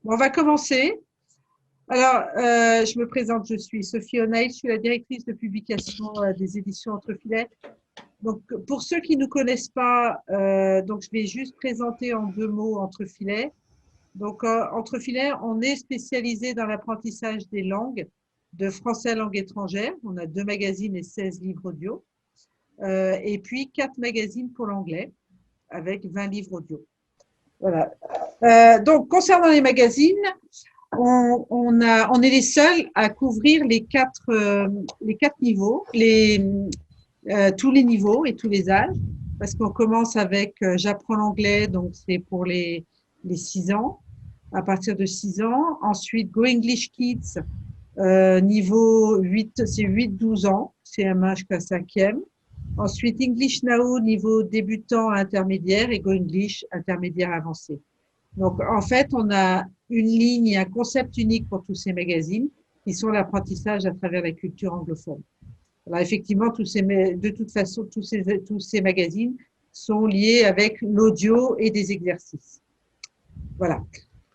Bon, on va commencer. Alors, je me présente, je suis Sophie Oneil, je suis la directrice de publication des éditions Entre Filets. Donc, pour ceux qui ne nous connaissent pas, donc je vais juste présenter en 2 mots Entre Filets. Donc, Entre Filets, on est spécialisé dans l'apprentissage des langues, de français langue étrangère. On a 2 magazines et 16 livres audio. Et puis 4 magazines pour l'anglais, avec 20 livres audio. Voilà. Donc, concernant les magazines, on est les seuls à couvrir les quatre niveaux, tous les niveaux et tous les âges, parce qu'on commence avec J'apprends l'anglais, donc c'est pour les 6 ans, à partir de 6 ans. Ensuite, Go English Kids, niveau 8, c'est 8-12 ans, CM1 jusqu'à 5e. Ensuite, English Now, niveau débutant à intermédiaire, et Go English, intermédiaire avancé. Donc, en fait, on a une ligne et un concept unique pour tous ces magazines qui sont l'apprentissage à travers la culture anglophone. Alors, effectivement, de toute façon, tous ces magazines sont liés avec l'audio et des exercices. Voilà.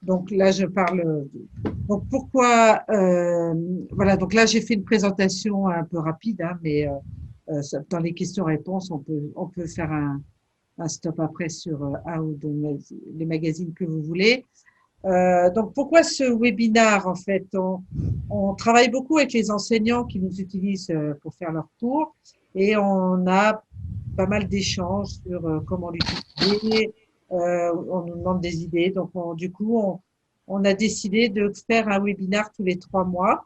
Donc là, je parle. Donc pourquoi voilà. Donc là, j'ai fait une présentation un peu rapide, hein, mais dans les questions-réponses, on peut faire un stop après sur un ou deux les magazines que vous voulez. Donc, pourquoi ce webinaire, en fait? On travaille beaucoup avec les enseignants qui nous utilisent pour faire leurs cours et on a pas mal d'échanges sur comment l'utiliser. On nous demande des idées. Donc, du coup, on a décidé de faire un webinaire tous les 3 mois.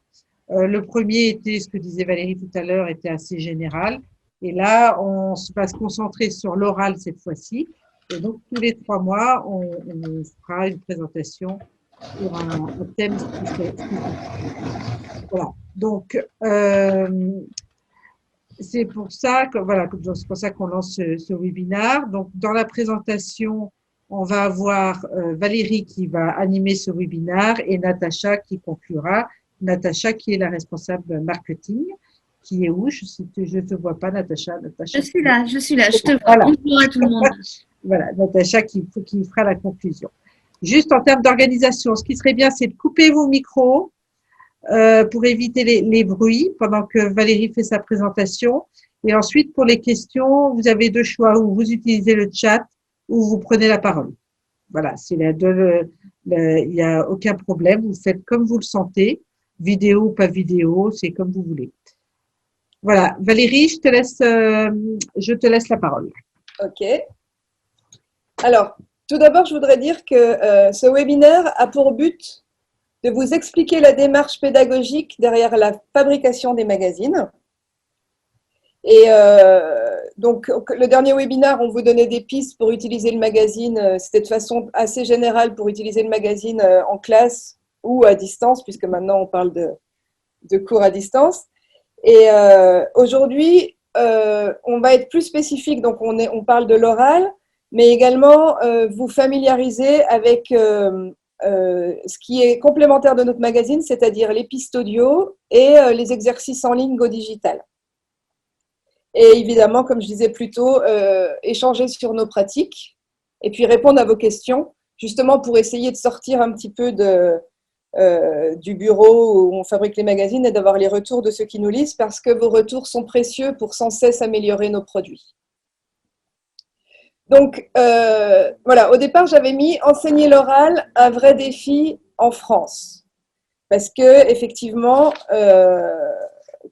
Le premier était, ce que disait Valérie tout à l'heure, était assez général. Et là, on va se concentrer sur l'oral cette fois-ci. Et donc, tous les 3 mois, on fera une présentation sur un thème spécifique. Voilà. Donc, c'est pour ça que voilà, c'est pour ça qu'on lance ce webinaire. Donc, dans la présentation, on va avoir Valérie qui va animer ce webinaire et Natacha qui conclura. Natacha qui est la responsable marketing. Qui est où? Je ne te vois pas, Natacha. Je suis là, je te vois. Voilà. Bonjour à tout le monde. Voilà, Natacha qui fera la conclusion. Juste en termes d'organisation, ce qui serait bien, c'est de couper vos micros pour éviter les bruits pendant que Valérie fait sa présentation. Et ensuite, pour les questions, vous avez 2 choix, ou vous utilisez le chat ou vous prenez la parole. Voilà, il n'y a aucun problème. Vous faites comme vous le sentez, vidéo ou pas vidéo, c'est comme vous voulez. Voilà, Valérie, je te laisse la parole. Ok. Alors, tout d'abord, je voudrais dire que ce webinaire a pour but de vous expliquer la démarche pédagogique derrière la fabrication des magazines. Et donc, le dernier webinaire, on vous donnait des pistes pour utiliser le magazine. C'était de façon assez générale pour utiliser le magazine en classe ou à distance, puisque maintenant on parle de cours à distance. Et aujourd'hui, on va être plus spécifique, donc on parle de l'oral, mais également vous familiariser avec ce qui est complémentaire de notre magazine, c'est-à-dire les pistes audio et les exercices en ligne Go Digital. Et évidemment, comme je disais plus tôt, échanger sur nos pratiques et puis répondre à vos questions, justement pour essayer de sortir un petit peu du bureau où on fabrique les magazines et d'avoir les retours de ceux qui nous lisent, parce que vos retours sont précieux pour sans cesse améliorer nos produits. Donc, voilà, au départ, j'avais mis enseigner l'oral, un vrai défi en France. Parce que, effectivement,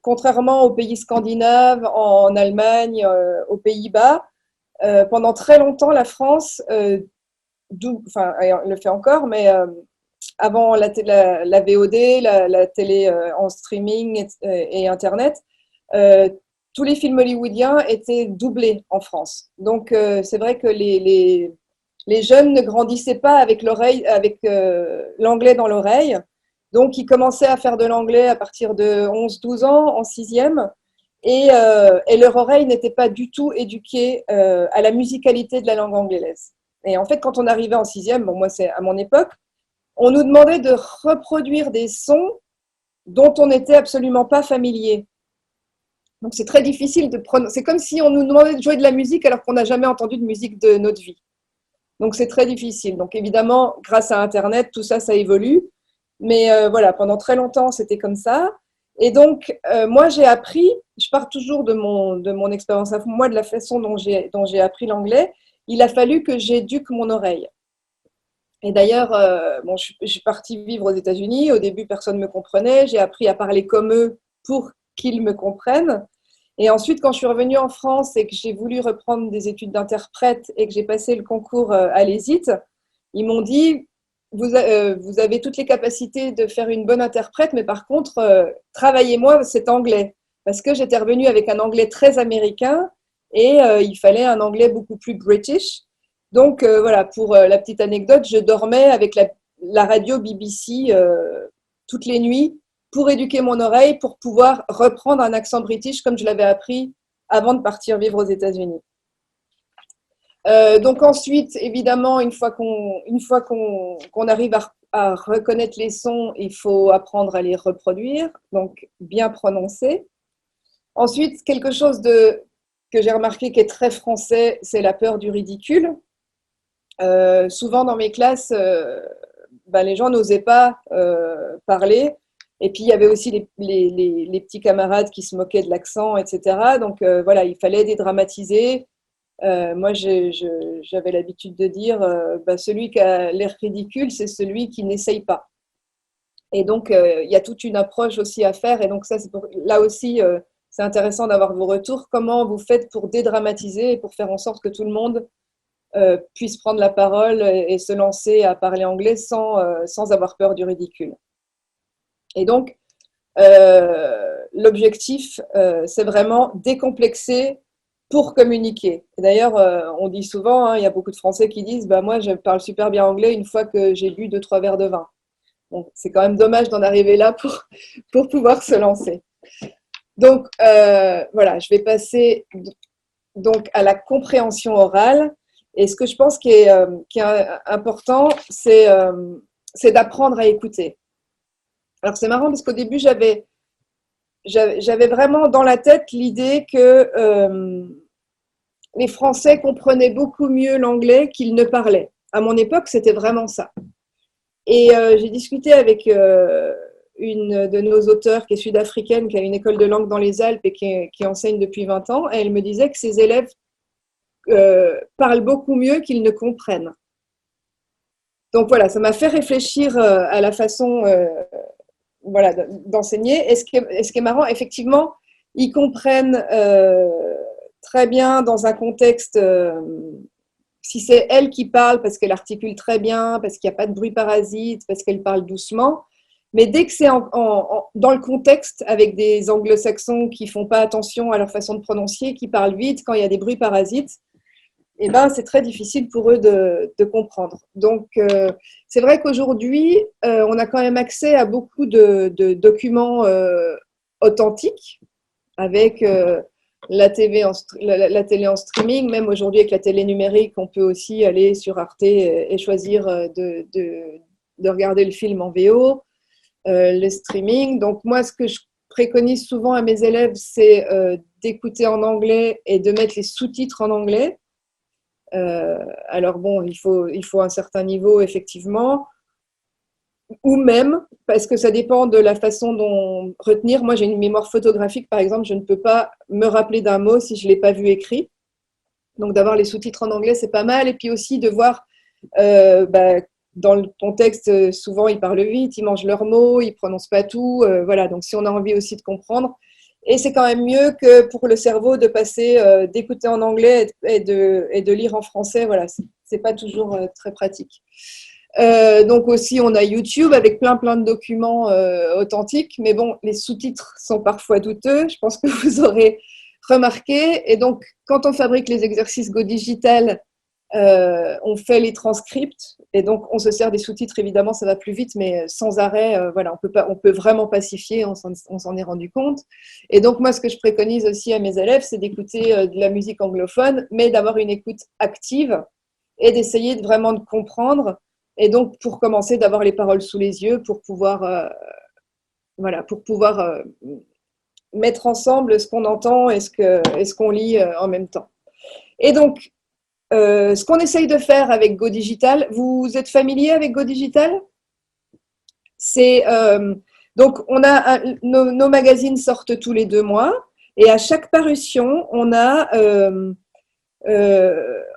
contrairement aux pays scandinaves, en Allemagne, aux Pays-Bas, pendant très longtemps, la France, enfin, elle le fait encore, mais avant la VOD, la télé en streaming et Internet, tous les films hollywoodiens étaient doublés en France. Donc, c'est vrai que les jeunes ne grandissaient pas avec l'anglais dans l'oreille. Donc, ils commençaient à faire de l'anglais à partir de 11-12 ans, en 6e. Et leur oreille n'était pas du tout éduquée à la musicalité de la langue anglaise. Et en fait, quand on arrivait en 6e, bon, moi, c'est à mon époque, on nous demandait de reproduire des sons dont on n'était absolument pas familier. Donc, c'est très difficile de prononcer. C'est comme si on nous demandait de jouer de la musique alors qu'on n'a jamais entendu de musique de notre vie. Donc, c'est très difficile. Donc, évidemment, grâce à Internet, tout ça, ça évolue. Mais voilà, pendant très longtemps, c'était comme ça. Et donc, moi, j'ai appris, je pars toujours de mon expérience, moi, de la façon dont j'ai appris l'anglais, il a fallu que j'éduque mon oreille. Et d'ailleurs, bon, je suis partie vivre aux États-Unis. Au début, personne ne me comprenait. J'ai appris à parler comme eux pour qu'ils me comprennent. Et ensuite, quand je suis revenue en France et que j'ai voulu reprendre des études d'interprète et que j'ai passé le concours à l'ESIT, ils m'ont dit, vous avez toutes les capacités de faire une bonne interprète, mais par contre, travaillez-moi cet anglais. Parce que j'étais revenue avec un anglais très américain et il fallait un anglais beaucoup plus british. Donc voilà, pour la petite anecdote, je dormais avec la radio BBC toutes les nuits pour éduquer mon oreille, pour pouvoir reprendre un accent british comme je l'avais appris avant de partir vivre aux États-Unis. Donc ensuite, évidemment, une fois qu'on arrive à reconnaître les sons, il faut apprendre à les reproduire, donc bien prononcer. Ensuite, quelque chose que j'ai remarqué qui est très français, c'est la peur du ridicule. Souvent dans mes classes, les gens n'osaient pas parler. Et puis, il y avait aussi les petits camarades qui se moquaient de l'accent, etc. Donc, voilà, il fallait dédramatiser. Moi, j'avais l'habitude de dire celui qui a l'air ridicule, c'est celui qui n'essaye pas. Et donc, il y a toute une approche aussi à faire. Et donc, ça, là aussi, c'est intéressant d'avoir vos retours. Comment vous faites pour dédramatiser et pour faire en sorte que tout le monde puisse prendre la parole et se lancer à parler anglais sans avoir peur du ridicule. Et donc, l'objectif, c'est vraiment décomplexer pour communiquer. D'ailleurs, on dit souvent, hein, il y a beaucoup de Français qui disent moi, je parle super bien anglais une fois que j'ai bu 2-3 verres de vin. Bon, c'est quand même dommage d'en arriver là pour pouvoir se lancer. Donc, voilà, je vais passer donc, à la compréhension orale. Et ce que je pense qui est important, c'est d'apprendre à écouter. Alors, c'est marrant parce qu'au début, j'avais vraiment dans la tête l'idée que les Français comprenaient beaucoup mieux l'anglais qu'ils ne parlaient. À mon époque, c'était vraiment ça. Et j'ai discuté avec une de nos auteurs qui est sud-africaine, qui a une école de langue dans les Alpes et qui enseigne depuis 20 ans. Et elle me disait que ses élèves parlent beaucoup mieux qu'ils ne comprennent. Donc voilà, ça m'a fait réfléchir à la façon voilà, d'enseigner. Et ce qui est marrant, effectivement, ils comprennent très bien dans un contexte, si c'est elle qui parle parce qu'elle articule très bien, parce qu'il n'y a pas de bruit parasite, parce qu'elle parle doucement. Mais dès que c'est dans le contexte avec des anglo-saxons qui ne font pas attention à leur façon de prononcer, qui parlent vite, quand il y a des bruits parasites, eh ben, c'est très difficile pour eux de comprendre. Donc, c'est vrai qu'aujourd'hui, on a quand même accès à beaucoup de documents authentiques avec la télé en streaming. Même aujourd'hui, avec la télé numérique, on peut aussi aller sur Arte et choisir de regarder le film en VO, le streaming. Donc, moi, ce que je préconise souvent à mes élèves, c'est d'écouter en anglais et de mettre les sous-titres en anglais. Alors bon, il faut un certain niveau, effectivement, ou même, parce que ça dépend de la façon dont retenir. Moi, j'ai une mémoire photographique, par exemple, je ne peux pas me rappeler d'un mot si je ne l'ai pas vu écrit. Donc, d'avoir les sous-titres en anglais, c'est pas mal. Et puis aussi de voir, dans le contexte, souvent, ils parlent vite, ils mangent leurs mots, ils ne prononcent pas tout. Voilà, donc si on a envie aussi de comprendre. Et c'est quand même mieux que pour le cerveau de passer, d'écouter en anglais et de lire en français. Voilà, c'est pas toujours très pratique. Donc aussi, on a YouTube avec plein de documents authentiques. Mais bon, les sous-titres sont parfois douteux. Je pense que vous aurez remarqué. Et donc, quand on fabrique les exercices Go Digital, on fait les transcripts et donc on se sert des sous-titres, évidemment ça va plus vite, mais sans arrêt, voilà, on peut vraiment pacifier, on s'en est rendu compte. Et donc moi, ce que je préconise aussi à mes élèves, c'est d'écouter de la musique anglophone, mais d'avoir une écoute active et d'essayer vraiment de comprendre. Et donc pour commencer, d'avoir les paroles sous les yeux pour pouvoir mettre ensemble ce qu'on entend et ce qu'on lit en même temps. Et donc ce qu'on essaye de faire avec Go Digital, vous êtes familier avec Go Digital? C'est donc nos magazines sortent tous les 2 mois et à chaque parution, on a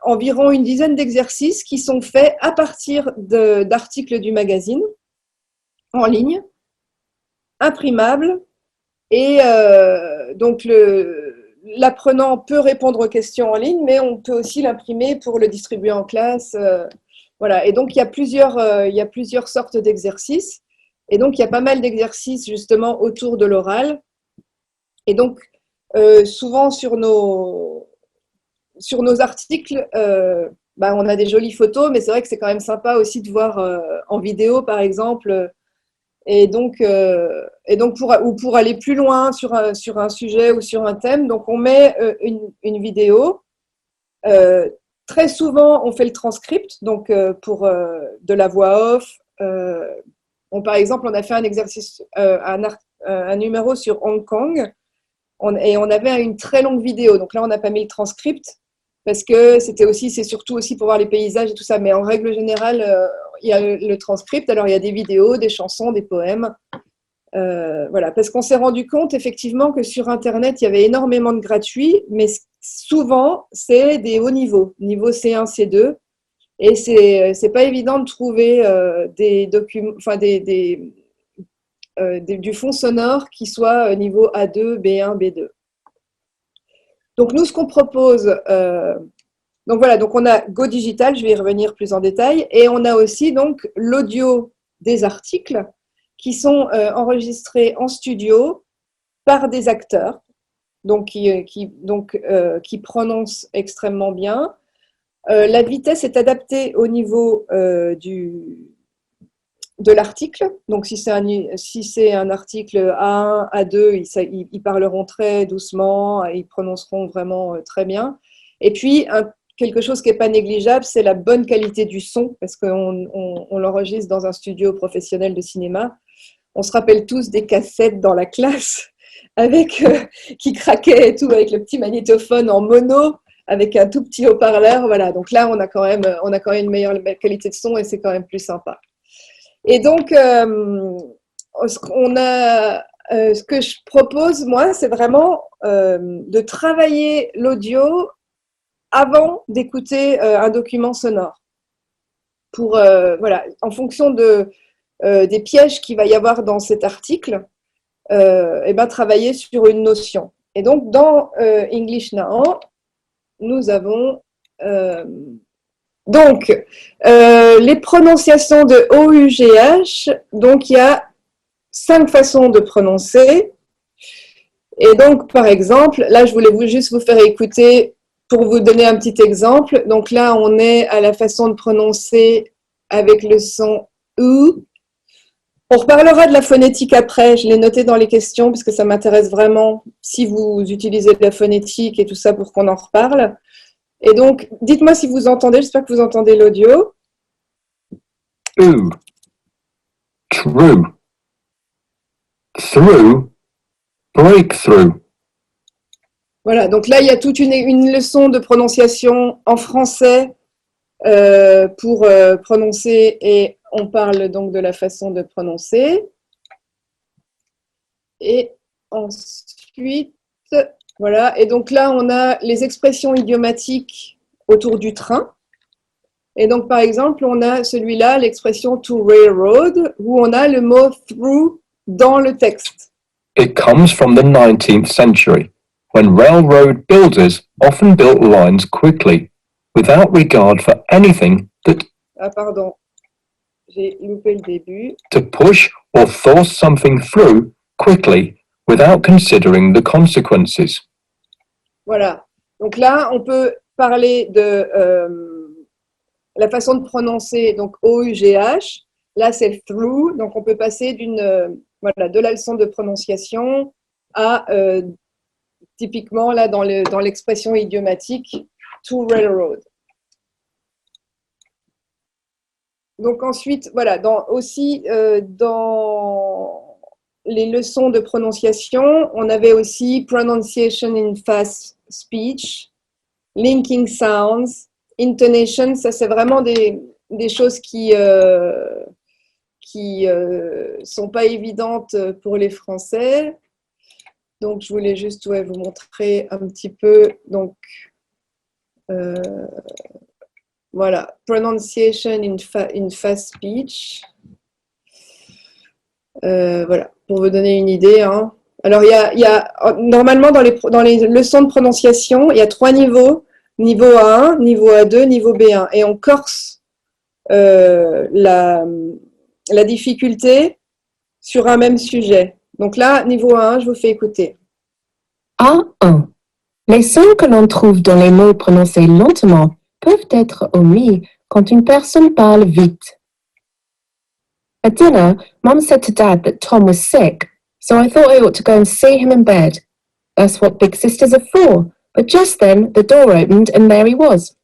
environ une dizaine d'exercices qui sont faits à partir d'articles du magazine en ligne, imprimables, et donc l'apprenant peut répondre aux questions en ligne, mais on peut aussi l'imprimer pour le distribuer en classe. Voilà. Et donc, il y a plusieurs sortes d'exercices. Et donc, il y a pas mal d'exercices justement autour de l'oral. Et donc, souvent sur nos articles, on a des jolies photos, mais c'est vrai que c'est quand même sympa aussi de voir en vidéo, par exemple. Et donc pour aller plus loin sur un sujet ou sur un thème, donc on met une vidéo. Très souvent, on fait le transcript, donc pour de la voix off. Par exemple, on a fait un exercice, un numéro sur Hong Kong, et on avait une très longue vidéo. Donc là, on n'a pas mis le transcript parce que c'est surtout aussi pour voir les paysages et tout ça. Mais en règle générale, il y a le transcript. Alors, il y a des vidéos, des chansons, des poèmes. Voilà, parce qu'on s'est rendu compte effectivement que sur Internet, il y avait énormément de gratuits, mais souvent, c'est des hauts niveaux, niveau C1, C2. Et c'est pas évident de trouver des documents, enfin du fond sonore qui soit niveau A2, B1, B2. Donc nous, ce qu'on propose, donc voilà, donc on a Go Digital, je vais y revenir plus en détail, et on a aussi donc l'audio des articles qui sont enregistrés en studio par des acteurs, donc qui prononcent extrêmement bien. La vitesse est adaptée au niveau de l'article. Donc, si c'est un article A1, A2, ils parleront très doucement, ils prononceront vraiment très bien. Et puis, quelque chose qui n'est pas négligeable, c'est la bonne qualité du son, parce qu'on l'enregistre dans un studio professionnel de cinéma. On se rappelle tous des cassettes dans la classe qui craquaient et tout, avec le petit magnétophone en mono, avec un tout petit haut-parleur. Voilà. Donc là, on a quand même une meilleure qualité de son et c'est quand même plus sympa. Et donc, ce que je propose, moi, c'est vraiment de travailler l'audio avant d'écouter un document sonore. Voilà, en fonction des pièges qu'il va y avoir dans cet article, travailler sur une notion. Et donc, dans English Now, nous avons les prononciations de OUGH. Donc, il y a 5 façons de prononcer. Et donc, par exemple, là, je voulais juste vous faire écouter pour vous donner un petit exemple. Donc là, on est à la façon de prononcer avec le son OU. On reparlera de la phonétique après, je l'ai noté dans les questions parce que ça m'intéresse vraiment si vous utilisez de la phonétique et tout ça pour qu'on en reparle. Et donc, dites-moi si vous entendez, j'espère que vous entendez l'audio. Ooh, true, through, breakthrough. Voilà, donc là, il y a toute une leçon de prononciation en français pour prononcer, et on parle donc de la façon de prononcer. Et ensuite, voilà, et donc là, on a les expressions idiomatiques autour du train. Et donc, par exemple, on a celui-là, l'expression to railroad, où on a le mot through dans le texte. It comes from the 19th century, when railroad builders often built lines quickly, without regard for anything that Ah, pardon, j'ai loupé le début. to push or force something through quickly without considering the consequences. Voilà. Donc là, on peut parler de la façon de prononcer, donc OUGH. Là, c'est through. Donc, on peut passer de la leçon de prononciation à typiquement là dans l'expression idiomatique to railroad. Donc ensuite, voilà, dans les leçons de prononciation, on avait aussi pronunciation in fast speech, linking sounds, intonation, ça c'est vraiment des choses qui sont pas évidentes pour les Français. Donc, je voulais juste vous montrer un petit peu. Donc, voilà, pronunciation in fast speech. Voilà, pour vous donner une idée. Hein. Alors, il y a normalement dans les leçons de prononciation, il y a 3 niveaux. Niveau A1, niveau A2, niveau B1. Et on corse la difficulté sur un même sujet. Donc là, niveau A1, je vous fais écouter. A1. Les sons que l'on trouve dans les mots prononcés lentement peuvent être omis quand une personne parle vite. At dinner, Mum said to Dad that Tom was sick, so I thought I ought to go and see him in bed. That's what big sisters are for. But just then, the door opened and there he was.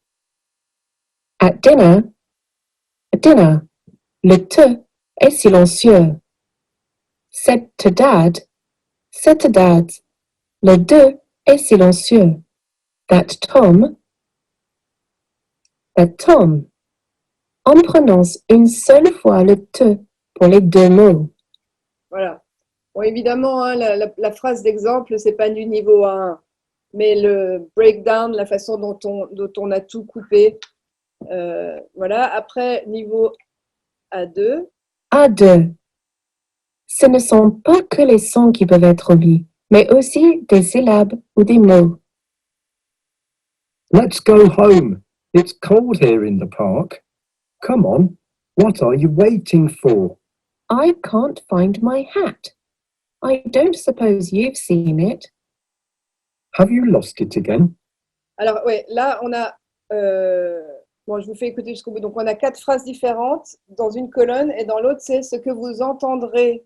At dinner, le T est silencieux. Said to Dad, le D est silencieux. That Tom. On prononce une seule fois le T pour les 2 mots. Voilà. Bon, évidemment, hein, la phrase d'exemple, c'est pas du niveau A1, mais le breakdown, la façon dont on a tout coupé. Voilà. Après, niveau A2. A2. Ce ne sont pas que les sons qui peuvent être omis, mais aussi des syllabes ou des mots. Let's go home. It's cold here in the park. Come on, what are you waiting for? I can't find my hat. I don't suppose you've seen it. Have you lost it again? Alors, ouais, là, on a. Bon, je vous fais écouter jusqu'au bout. Donc, on a 4 phrases différentes dans une colonne et dans l'autre, c'est ce que vous entendrez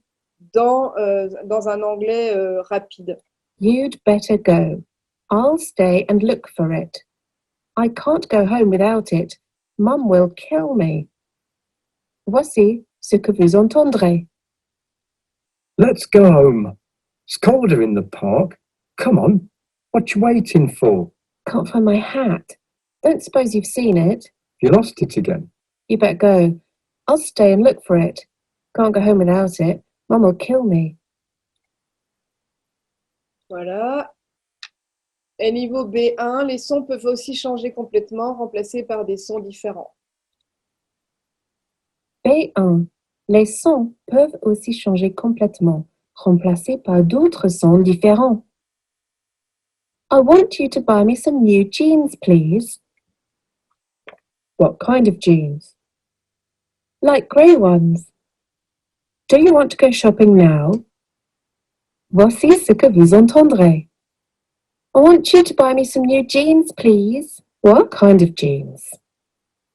dans un anglais rapide. You'd better go. I'll stay and look for it. I can't go home without it. Mum will kill me. Voici ce que vous entendrez. Let's go home. It's colder in the park. Come on, what you waiting for? Can't find my hat. Don't suppose you've seen it. You lost it again. You better go. I'll stay and look for it. Can't go home without it. Mum will kill me. Voilà. Et niveau B1, les sons peuvent aussi changer complètement, remplacés par des sons différents. B1. Les sons peuvent aussi changer complètement, remplacés par d'autres sons différents. I want you to buy me some new jeans, please. What kind of jeans? Like grey ones. Do you want to go shopping now? Voici ce que vous entendrez. I want you to buy me some new jeans, please. What kind of jeans?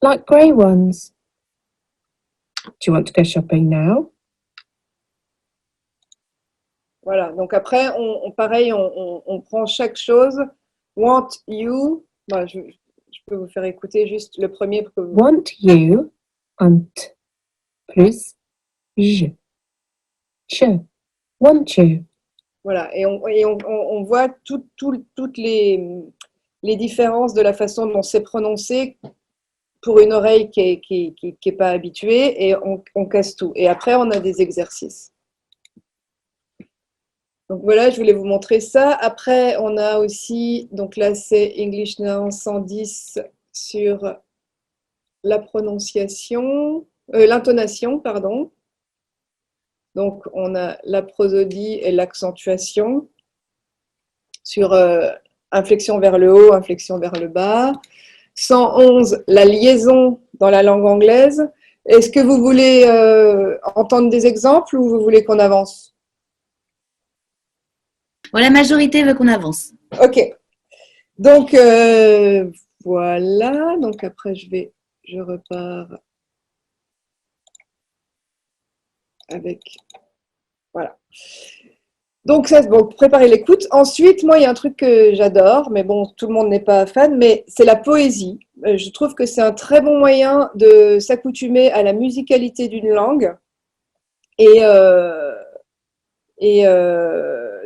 Like grey ones. Do you want to go shopping now? Voilà, donc après, pareil, on prend chaque chose. Want you. Voilà, je peux vous faire écouter juste le premier pour que vous... Want you, ant, plus j, ch, want you. Voilà, et on voit toutes les différences de la façon dont c'est prononcé pour une oreille qui est pas habituée, et on casse tout. Et après, on a des exercices. Donc voilà, je voulais vous montrer ça. Après, on a aussi, donc là, c'est English Now 110 sur la prononciation, l'intonation, pardon. Donc, on a la prosodie et l'accentuation sur inflexion vers le haut, inflexion vers le bas. 111, la liaison dans la langue anglaise. Est-ce que vous voulez entendre des exemples ou vous voulez qu'on avance? Bon, la majorité veut qu'on avance. Ok. Donc, voilà. Donc, après, je repars avec... Voilà. Donc, ça, bon, préparez l'écoute. Ensuite, moi, il y a un truc que j'adore, mais bon, tout le monde n'est pas fan, mais c'est la poésie. Je trouve que c'est un très bon moyen de s'accoutumer à la musicalité d'une langue. Et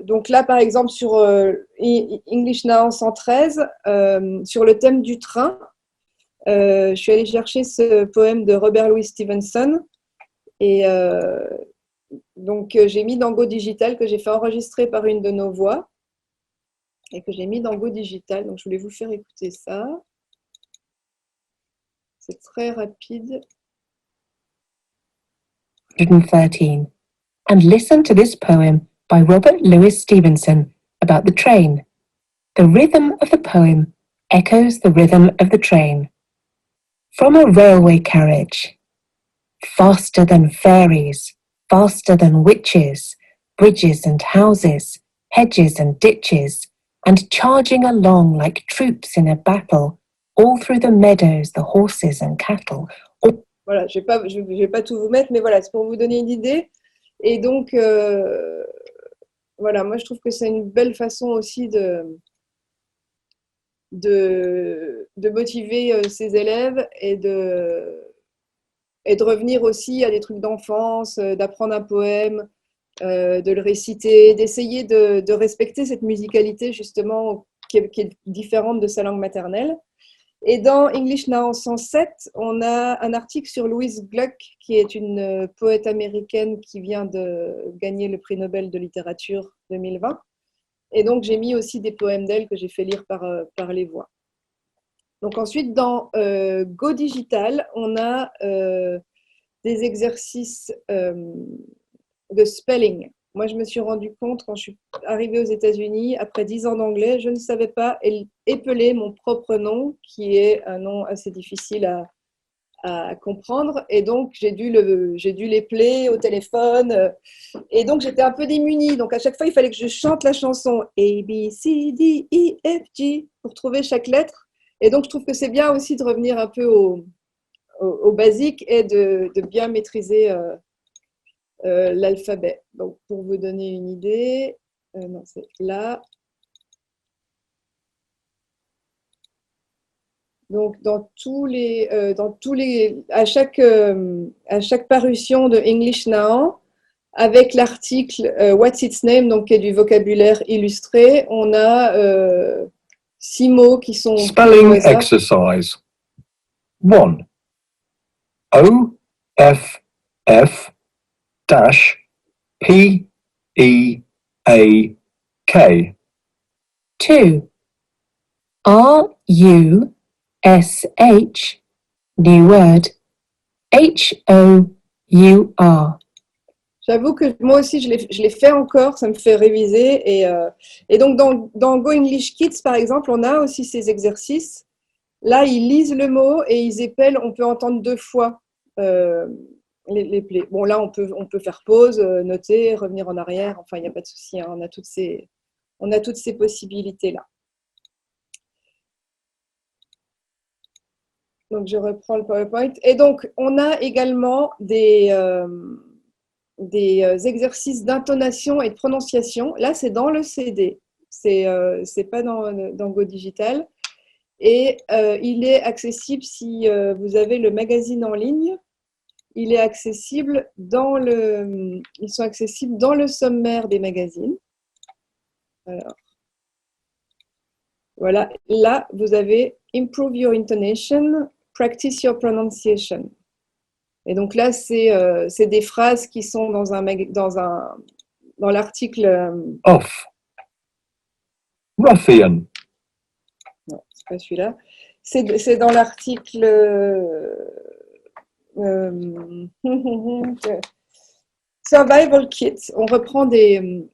donc là, par exemple, sur English Now 113, sur le thème du train, Je suis allée chercher ce poème de Robert Louis Stevenson et donc j'ai mis dans Go Digital, que j'ai fait enregistrer par une de nos voix et que j'ai mis dans Go Digital. Donc je voulais vous faire écouter ça. C'est très rapide. 113. And listen to this poem by Robert Louis Stevenson about the train. The rhythm of the poem echoes the rhythm of the train. From a railway carriage, faster than fairies, faster than witches, bridges and houses, hedges and ditches, and charging along like troops in a battle, all through the meadows, the horses and cattle. Voilà, je vais pas tout vous mettre, mais voilà, c'est pour vous donner une idée. Et donc, voilà, moi je trouve que c'est une belle façon aussi de motiver ses élèves et de revenir aussi à des trucs d'enfance, d'apprendre un poème, de le réciter, d'essayer de respecter cette musicalité justement qui est différente de sa langue maternelle. Et dans English Now 107, on a un article sur Louise Gluck, qui est une poète américaine qui vient de gagner le prix Nobel de littérature 2020. Et donc, j'ai mis aussi des poèmes d'elle que j'ai fait lire par les voix. Donc ensuite, dans Go Digital, on a des exercices de spelling. Moi, je me suis rendu compte quand je suis arrivée aux États-Unis, après 10 ans d'anglais, je ne savais pas épeler mon propre nom, qui est un nom assez difficile à comprendre. Et donc, j'ai dû l'épeler au téléphone. Et donc, j'étais un peu démunie. Donc, à chaque fois, il fallait que je chante la chanson A, B, C, D, E, F, G pour trouver chaque lettre. Et donc, je trouve que c'est bien aussi de revenir un peu au basique et de bien maîtriser l'alphabet. Donc, pour vous donner une idée, non, c'est là. Donc, à chaque parution de English Now, avec l'article What's its name, donc qui est du vocabulaire illustré, on a 6 mots qui sont Spelling exercise. 1. O F F dash P E A K. 2. R-U-S-H, new word, H-O-U-R. J'avoue que moi aussi, je l'ai fait encore, ça me fait réviser. Et donc, dans Go English Kids, par exemple, on a aussi ces exercices. Là, ils lisent le mot et ils épellent. On peut entendre 2 fois les plaies. Bon, là, on peut faire pause, noter, revenir en arrière. Enfin, il n'y a pas de souci, hein, on a toutes ces possibilités-là. Donc, je reprends le PowerPoint. Et donc, on a également des exercices d'intonation et de prononciation. Là, c'est dans le CD. C'est pas dans Go Digital. Et il est accessible si vous avez le magazine en ligne. Il est accessible ils sont accessibles dans le sommaire des magazines. Alors, voilà. Là, vous avez Improve your intonation, practice your pronunciation. Et donc là, c'est des phrases qui sont dans l'article. Off. Ruffian. Non, c'est pas celui-là. C'est dans l'article Survival Kit. On reprend des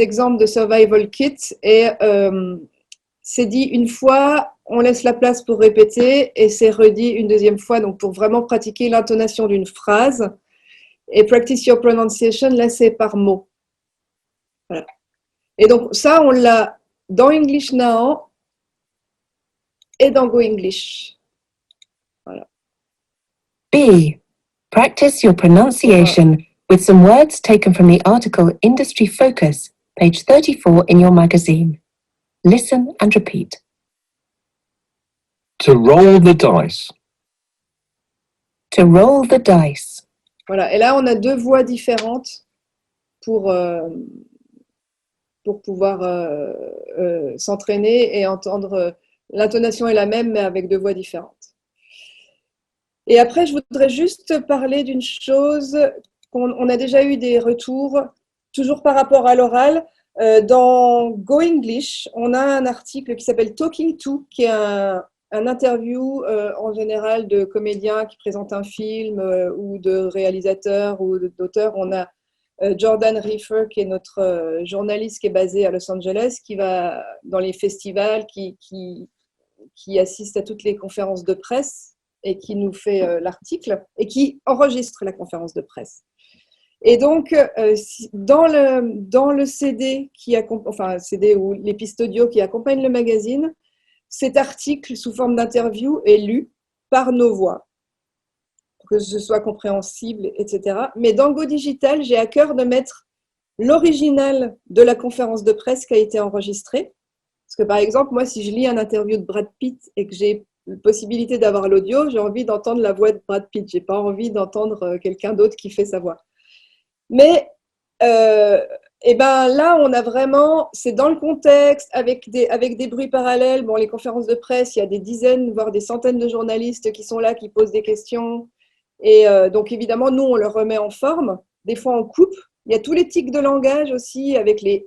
exemples de Survival Kit et c'est dit une fois, on laisse la place pour répéter et c'est redit une deuxième fois, donc pour vraiment pratiquer l'intonation d'une phrase. Et practice your pronunciation, là c'est par mot. Voilà. Et donc ça, on l'a dans English Now et dans Go English. Voilà. B. Practice your pronunciation with some words taken from the article Industry Focus, page 34 in your magazine. Listen and repeat. To roll the dice. To roll the dice. Voilà. Et là, on a 2 voix différentes pour pouvoir s'entraîner et entendre L'intonation est la même, mais avec 2 voix différentes. Et après, je voudrais juste parler d'une chose on a déjà eu des retours, toujours par rapport à l'oral. Dans Go English, on a un article qui s'appelle Talking To, qui est un interview en général de comédiens qui présentent un film ou de réalisateurs ou d'auteurs. On a Jordan Reifer, qui est notre journaliste qui est basé à Los Angeles, qui va dans les festivals, qui assiste à toutes les conférences de presse et qui nous fait l'article et qui enregistre la conférence de presse. Et donc, dans le CD, CD ou les pistes audio qui accompagnent le magazine, cet article sous forme d'interview est lu par nos voix, pour que ce soit compréhensible, etc. Mais dans Go Digital, j'ai à cœur de mettre l'original de la conférence de presse qui a été enregistrée. Parce que par exemple, moi, si je lis un interview de Brad Pitt et que j'ai la possibilité d'avoir l'audio, j'ai envie d'entendre la voix de Brad Pitt. Je n'ai pas envie d'entendre quelqu'un d'autre qui fait sa voix. Mais là, on a vraiment, c'est dans le contexte, avec des bruits parallèles. Bon, les conférences de presse, il y a des dizaines, voire des centaines de journalistes qui sont là, qui posent des questions. Et donc, évidemment, nous, on le remet en forme. Des fois, on coupe. Il y a tous les tics de langage aussi, avec les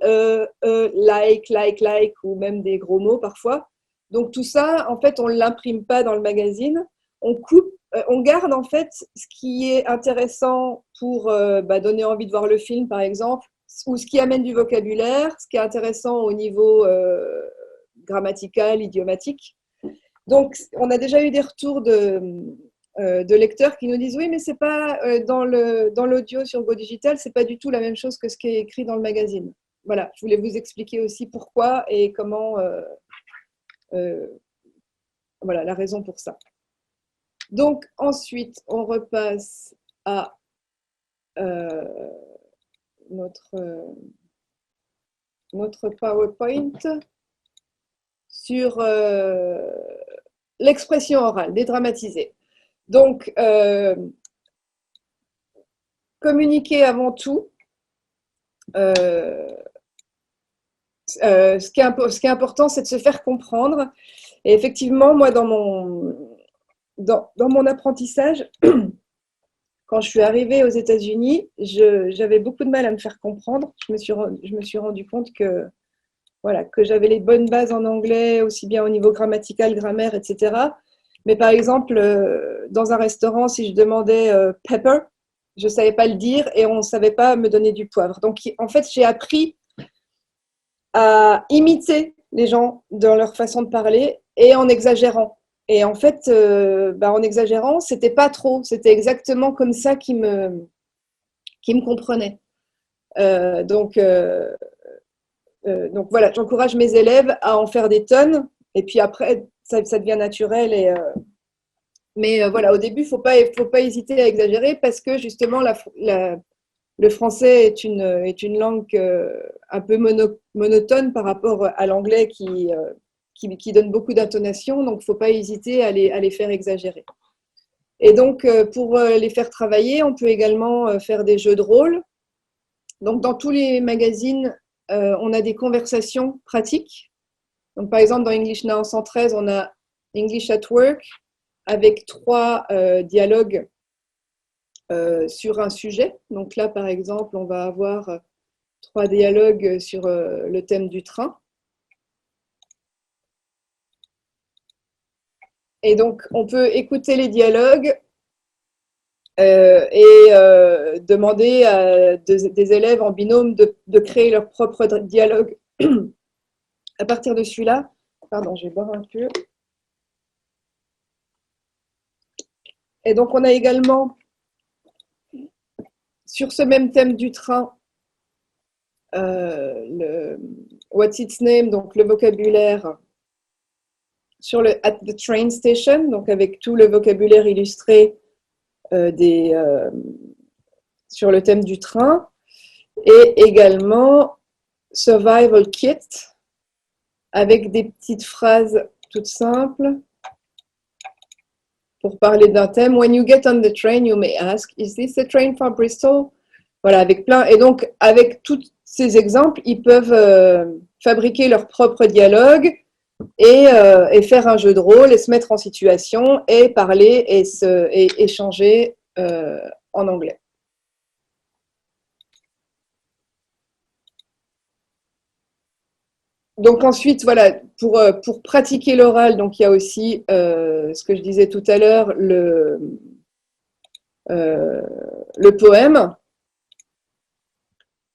like, ou même des gros mots parfois. Donc, tout ça, en fait, on ne l'imprime pas dans le magazine. On coupe, on garde en fait ce qui est intéressant pour donner envie de voir le film, par exemple, ou ce qui amène du vocabulaire, ce qui est intéressant au niveau grammatical, idiomatique. Donc, on a déjà eu des retours de lecteurs qui nous disent oui, mais c'est pas dans l'audio sur Go Digital, c'est pas du tout la même chose que ce qui est écrit dans le magazine. Voilà, je voulais vous expliquer aussi pourquoi et comment, voilà, la raison pour ça. Donc ensuite, on repasse à notre PowerPoint sur l'expression orale, dédramatisée. Donc, communiquer avant tout. Ce qui est important, c'est de se faire comprendre. Et effectivement, moi, dans mon apprentissage, quand je suis arrivée aux États-Unis, j'avais beaucoup de mal à me faire comprendre. Je me suis rendu compte que j'avais les bonnes bases en anglais, aussi bien au niveau grammatical, grammaire, etc. Mais par exemple, dans un restaurant, si je demandais pepper, je ne savais pas le dire et on ne savait pas me donner du poivre. Donc, en fait, j'ai appris à imiter les gens dans leur façon de parler et en exagérant. Et en fait, en exagérant, c'était pas trop. C'était exactement comme ça qu'ils me comprenaient. Donc voilà, j'encourage mes élèves à en faire des tonnes. Et puis après, ça devient naturel. Mais voilà, au début, faut pas hésiter à exagérer parce que justement, le français est une langue un peu monotone par rapport à l'anglais qui donne beaucoup d'intonation, donc il ne faut pas hésiter à les faire exagérer. Et donc, pour les faire travailler, on peut également faire des jeux de rôle. Donc, dans tous les magazines, on a des conversations pratiques. Donc, par exemple, dans English Now 113, on a English at Work avec 3 dialogues sur un sujet. Donc là, par exemple, on va avoir 3 dialogues sur le thème du train. Et donc, on peut écouter les dialogues et demander à des élèves en binôme de créer leur propre dialogue à partir de celui-là. Pardon, je vais boire un peu. Et donc, on a également, sur ce même thème du train, What's its name, donc le vocabulaire sur le At the train station, donc avec tout le vocabulaire illustré sur le thème du train, et également Survival Kit, avec des petites phrases toutes simples pour parler d'un thème. When you get on the train, you may ask, is this a train for Bristol? Voilà, avec plein. Et donc, avec tous ces exemples, ils peuvent fabriquer leur propre dialogue et faire un jeu de rôle et se mettre en situation et parler et échanger en anglais. Donc ensuite, voilà, pour pratiquer l'oral, donc il y a aussi ce que je disais tout à l'heure, le poème.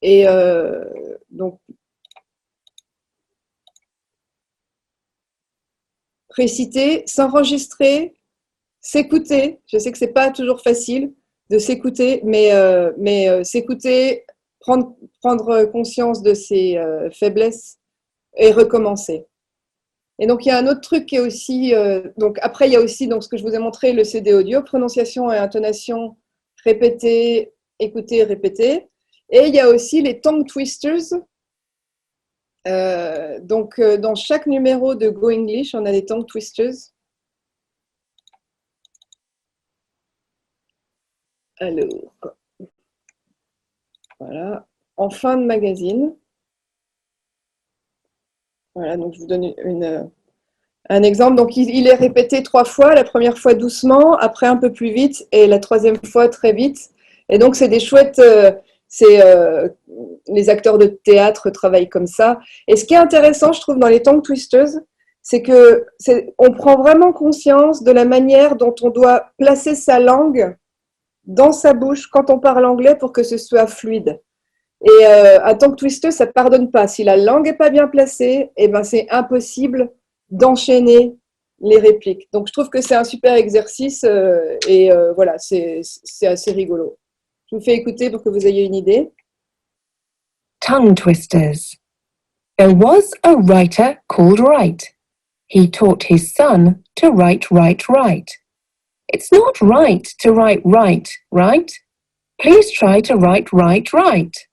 Et donc, réciter, s'enregistrer, s'écouter. Je sais que c'est pas toujours facile de s'écouter, mais s'écouter, prendre conscience de ses faiblesses et recommencer. Et donc, il y a un autre truc qui est aussi… donc, après, il y a aussi donc, ce que je vous ai montré, le CD audio, prononciation et intonation, répéter, écouter, répéter. Et il y a aussi les tongue twisters. Donc, dans chaque numéro de Go English, on a des tongue twisters. Alors, voilà, en fin de magazine. Voilà, donc je vous donne un exemple. Donc, il est répété 3 fois, la première fois doucement, après un peu plus vite, et la troisième fois très vite. Et donc, c'est des chouettes… les acteurs de théâtre travaillent comme ça. Et ce qui est intéressant, je trouve, dans les tongue twisters, c'est qu'on prend vraiment conscience de la manière dont on doit placer sa langue dans sa bouche quand on parle anglais pour que ce soit fluide. Et un tongue twister, ça ne pardonne pas. Si la langue n'est pas bien placée, eh ben, c'est impossible d'enchaîner les répliques. Donc, je trouve que c'est un super exercice et voilà, c'est assez rigolo. Je vous fais écouter pour que vous ayez une idée. Tongue twisters. There was a writer called Wright. He taught his son to write, write, write. It's not right to write, write, right? Please try to write, write, write.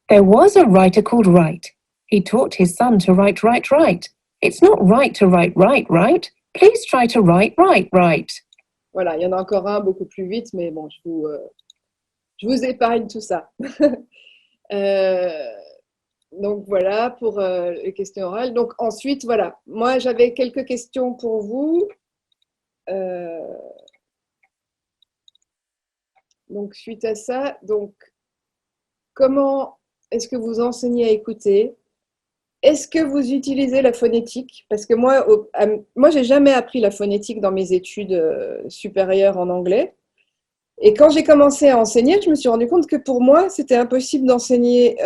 There was a writer called Wright. He taught his son to write, write, write. It's not right to write, write, right? Please try to write, write, write. Voilà, il y en a encore un beaucoup plus vite, mais bon, je vous épargne tout ça. Donc voilà pour les questions orales. Donc ensuite, voilà, moi j'avais quelques questions pour vous. Donc suite à ça, donc comment est-ce que vous enseignez à écouter? Est-ce que vous utilisez la phonétique? Parce que moi, j'ai jamais appris la phonétique dans mes études supérieures en anglais. Et quand j'ai commencé à enseigner, je me suis rendu compte que pour moi, c'était impossible d'enseigner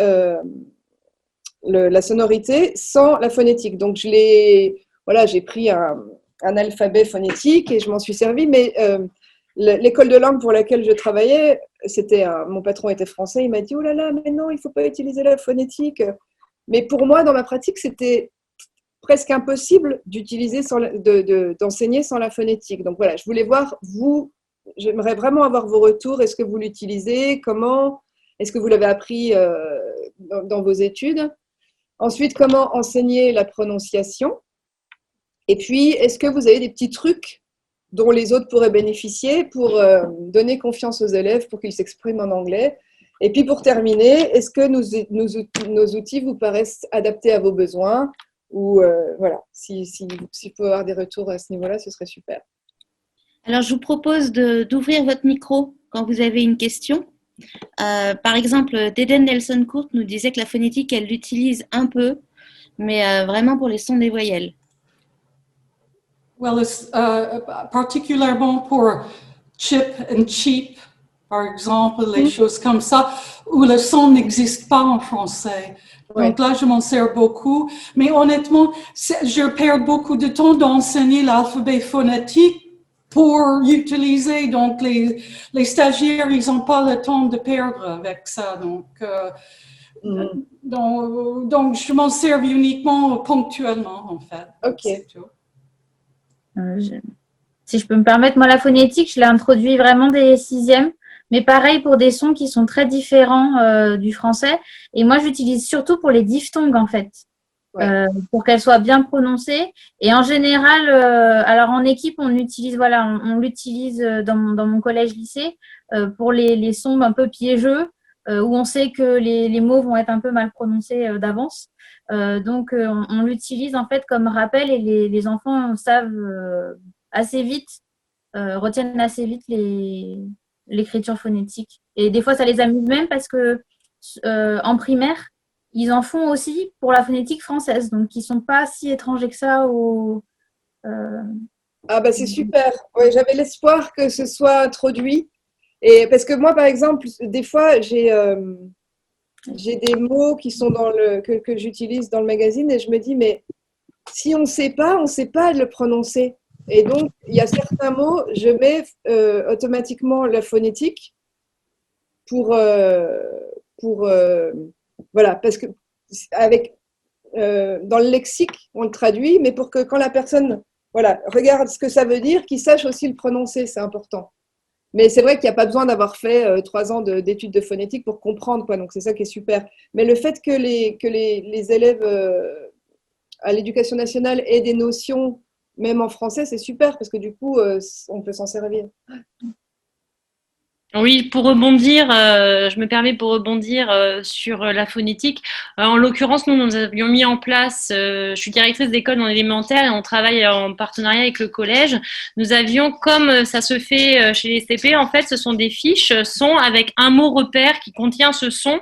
la sonorité sans la phonétique. Donc, j'ai pris un alphabet phonétique et je m'en suis servi. Mais l'école de langue pour laquelle je travaillais, mon patron était français. Il m'a dit « Oh là là, mais non, il ne faut pas utiliser la phonétique ». Mais pour moi, dans ma pratique, c'était presque impossible d'enseigner sans la phonétique. Donc voilà, je voulais voir, j'aimerais vraiment avoir vos retours. Est-ce que vous l'utilisez? Comment? Est-ce que vous l'avez appris dans vos études? Ensuite, comment enseigner la prononciation? Et puis, est-ce que vous avez des petits trucs dont les autres pourraient bénéficier pour donner confiance aux élèves pour qu'ils s'expriment en anglais? Et puis, pour terminer, est-ce que nos outils vous paraissent adaptés à vos besoins? Ou voilà, si vous pouvez avoir des retours à ce niveau-là, ce serait super. Alors, je vous propose d'ouvrir votre micro quand vous avez une question. Par exemple, Deden Nelson-Court nous disait que la phonétique, elle l'utilise un peu, mais vraiment pour les sons des voyelles. Well, it's particulièrement pour chip and cheap, par exemple, les choses comme ça, où le son n'existe pas en français. Donc là, je m'en sers beaucoup. Mais honnêtement, je perds beaucoup de temps d'enseigner l'alphabet phonétique pour utiliser. Donc, les stagiaires, ils n'ont pas le temps de perdre avec ça. Donc je m'en sers uniquement ponctuellement, en fait. Ok. C'est tout. Si je peux me permettre, moi, la phonétique, je l'ai introduit vraiment dès les 6e. Mais pareil pour des sons qui sont très différents du français. Et moi, j'utilise surtout pour les diphtongues, en fait, pour qu'elles soient bien prononcées. Et en général, alors en équipe, on l'utilise dans mon collège-lycée pour les sons un peu piégeux. où on sait que les mots vont être un peu mal prononcés d'avance. Donc, on l'utilise en fait comme rappel et les enfants savent assez vite, retiennent assez vite l'écriture phonétique. Et des fois, ça les amuse même parce que en primaire, ils en font aussi pour la phonétique française. Donc, ils ne sont pas si étrangers que ça Ah bah c'est super. Ouais, j'avais l'espoir que ce soit introduit. Et parce que moi, par exemple, des fois, j'ai des mots qui sont que j'utilise dans le magazine et je me dis, mais si on ne sait pas, on ne sait pas le prononcer. Et donc, il y a certains mots, je mets automatiquement la phonétique pour voilà, parce que dans le lexique, on le traduit, mais pour que quand la personne regarde ce que ça veut dire, qu'il sache aussi le prononcer, c'est important. Mais c'est vrai qu'il n'y a pas besoin d'avoir fait 3 ans d'études de phonétique pour comprendre, quoi. Donc c'est ça qui est super. Mais le fait que les élèves à l'éducation nationale aient des notions, même en français, c'est super, parce que du coup, on peut s'en servir. Oui, pour rebondir, je me permets pour rebondir sur la phonétique. En l'occurrence, nous avions mis en place, je suis directrice d'école dans l'élémentaire et on travaille en partenariat avec le collège. Nous avions, comme ça se fait chez les CP, en fait, ce sont des fiches son avec un mot repère qui contient ce son.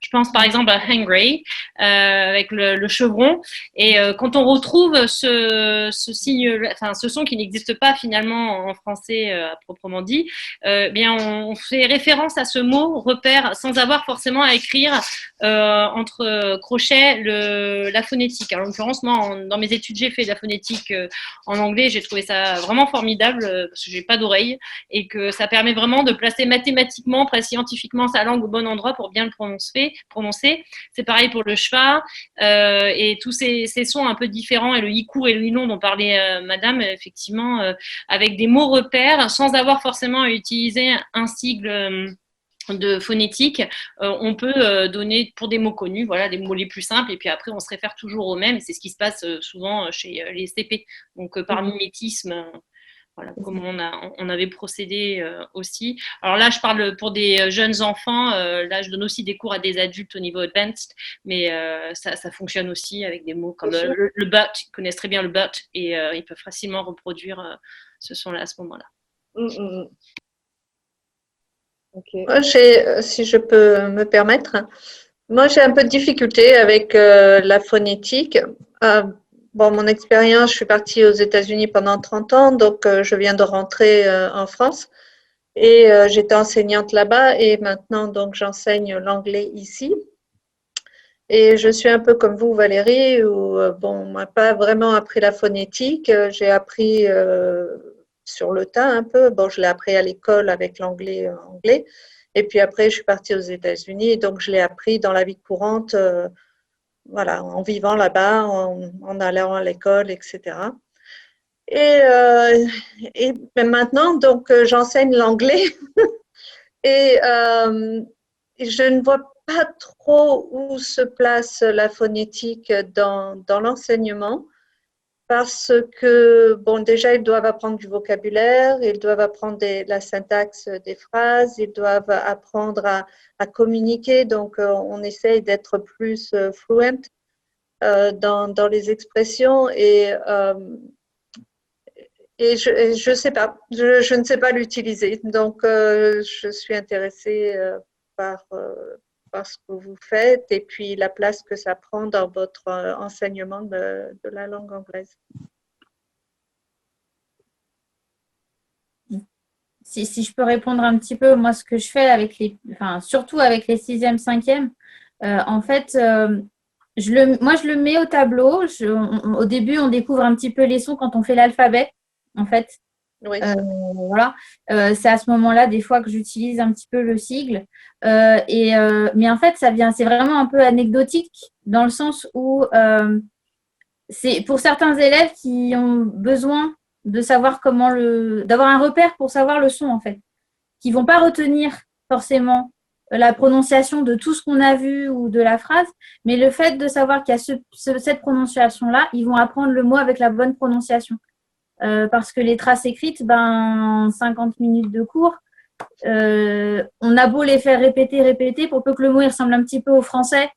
Je pense par exemple à hangry avec le chevron. Et quand on retrouve ce signe, enfin ce son qui n'existe pas finalement en français à proprement dit, bien on fait référence à ce mot repère sans avoir forcément à écrire entre crochets la phonétique. En l'occurrence, moi, dans mes études, j'ai fait de la phonétique en anglais. J'ai trouvé ça vraiment formidable parce que j'ai pas d'oreille et que ça permet vraiment de placer mathématiquement, presque scientifiquement sa langue au bon endroit pour bien le prononcer. C'est pareil pour le schwa et tous ces sons un peu différents et le hiku et le hinon dont parlait Madame, effectivement, avec des mots repères sans avoir forcément à utiliser un sigle de phonétique, on peut donner pour des mots connus, voilà, des mots les plus simples, et puis après on se réfère toujours aux mêmes, c'est ce qui se passe souvent chez les CP, donc par mimétisme, voilà, comme on avait procédé aussi. Alors là, je parle pour des jeunes enfants, là je donne aussi des cours à des adultes au niveau advanced, mais ça fonctionne aussi avec des mots comme le but, ils connaissent très bien le but, et ils peuvent facilement reproduire ce son-là à ce moment-là. Okay. Moi, si je peux me permettre, moi j'ai un peu de difficulté avec la phonétique. Bon, mon expérience, je suis partie aux États-Unis pendant 30 ans, donc je viens de rentrer en France et j'étais enseignante là-bas et maintenant donc j'enseigne l'anglais ici. Et je suis un peu comme vous, Valérie, où bon, on m'a pas vraiment appris la phonétique, j'ai appris sur le tas un peu. Bon, je l'ai appris à l'école avec l'anglais anglais. Et puis après, je suis partie aux États-Unis. Donc, je l'ai appris dans la vie courante, voilà, en vivant là-bas, en allant à l'école, etc. Et maintenant, donc, j'enseigne l'anglais. Et je ne vois pas trop où se place la phonétique dans l'enseignement. Parce que, bon, déjà, ils doivent apprendre du vocabulaire, ils doivent apprendre la syntaxe des phrases, ils doivent apprendre à communiquer. Donc, on essaye d'être plus fluent dans les expressions. Et je sais pas, je ne sais pas l'utiliser. Donc, je suis intéressée par ce que vous faites et puis la place que ça prend dans votre enseignement de la langue anglaise. Si je peux répondre un petit peu, moi, ce que je fais surtout avec les 6e, 5e, en fait, moi, je le mets au tableau. Au début, on découvre un petit peu les sons quand on fait l'alphabet, en fait. Oui. Voilà. C'est à ce moment-là, des fois, que j'utilise un petit peu le sigle. Mais en fait, c'est vraiment un peu anecdotique dans le sens où c'est pour certains élèves qui ont besoin de savoir d'avoir un repère pour savoir le son, en fait, qui vont pas retenir forcément la prononciation de tout ce qu'on a vu ou de la phrase, mais le fait de savoir qu'il y a cette prononciation-là, ils vont apprendre le mot avec la bonne prononciation. Parce que les traces écrites, 50 minutes de cours, on a beau les faire répéter, pour peu que le mot il ressemble un petit peu au français,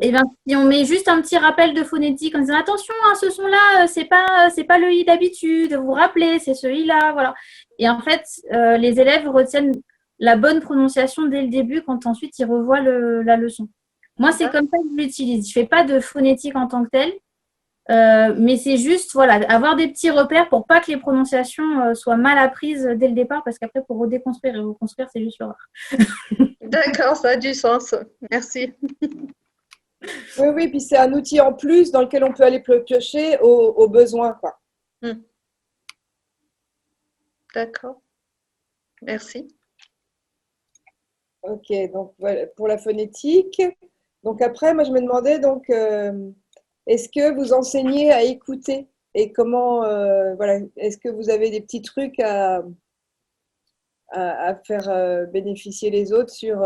et bien si on met juste un petit rappel de phonétique en disant attention, hein, ce son-là, c'est pas le i d'habitude, vous vous rappelez, c'est ce i-là, voilà. Et en fait, les élèves retiennent la bonne prononciation dès le début quand ensuite ils revoient la leçon. Moi, c'est comme ça que je l'utilise. Je ne fais pas de phonétique en tant que telle, mais c'est juste voilà, avoir des petits repères pour pas que les prononciations soient mal apprises dès le départ, parce qu'après, pour redéconstruire et reconstruire, c'est juste l'horreur. D'accord, ça a du sens. Merci. Oui, puis c'est un outil en plus dans lequel on peut aller piocher au besoin, quoi. D'accord. Merci. Ok, donc voilà pour la phonétique. Donc après, moi je me demandais donc est-ce que vous enseignez à écouter et comment voilà, est-ce que vous avez des petits trucs à faire bénéficier les autres sur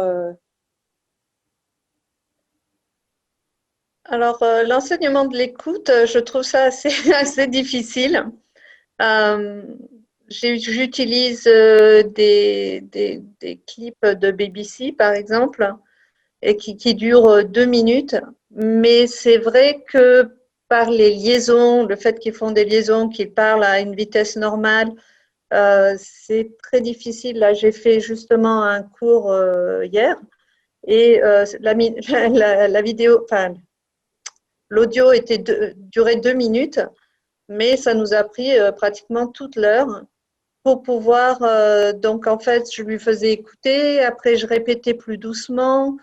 Alors, l'enseignement de l'écoute, je trouve ça assez difficile. J'utilise des clips de BBC, par exemple, et qui durent 2 minutes. Mais c'est vrai que par les liaisons, le fait qu'ils font des liaisons, qu'ils parlent à une vitesse normale, c'est très difficile. Là, j'ai fait justement un cours hier et la vidéo, enfin, l'audio durait 2 minutes, mais ça nous a pris pratiquement toute l'heure pour pouvoir. Donc, en fait, je lui faisais écouter, après, je répétais plus doucement.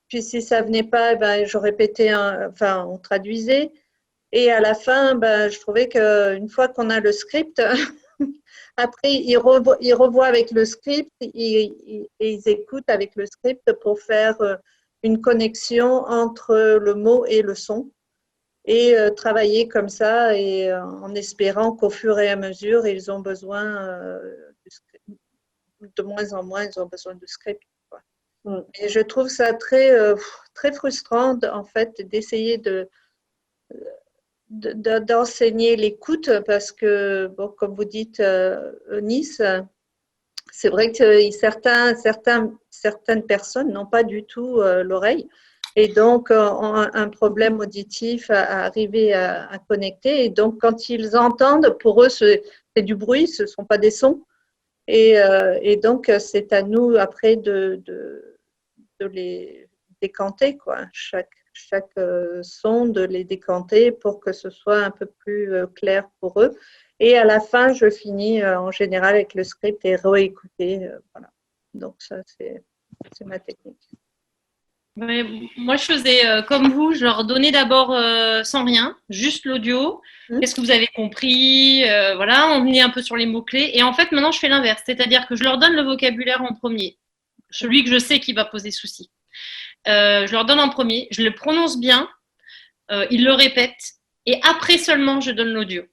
Puis, si ça venait pas, ben, je répétais, on traduisait. Et à la fin, ben, je trouvais qu'une fois qu'on a le script, après, ils revoient avec le script et ils écoutent avec le script pour faire une connexion entre le mot et le son. Et travailler comme ça et en espérant qu'au fur et à mesure, ils ont besoin de moins en moins, ils ont besoin de script. Quoi. Et je trouve ça très frustrant, en fait, d'essayer d'enseigner l'écoute parce que, bon, comme vous dites, Eunice, c'est vrai que certaines personnes n'ont pas du tout l'oreille. Et donc, ont un problème auditif à arriver à connecter. Et donc, quand ils entendent, pour eux, c'est du bruit, ce ne sont pas des sons. Et donc, c'est à nous, après, de les décanter, quoi. Chaque son, de les décanter pour que ce soit un peu plus clair pour eux. Et à la fin, je finis en général avec le script et réécouter. Voilà. Donc, ça, c'est ma technique. Ouais, moi, je faisais comme vous, je leur donnais d'abord sans rien, juste l'audio. Qu'est-ce que vous avez compris? Voilà, on venait un peu sur les mots-clés. Et en fait, maintenant, je fais l'inverse. C'est-à-dire que je leur donne le vocabulaire en premier, celui que je sais qui va poser souci. Je leur donne en premier, je le prononce bien, ils le répètent, et après seulement, je donne l'audio.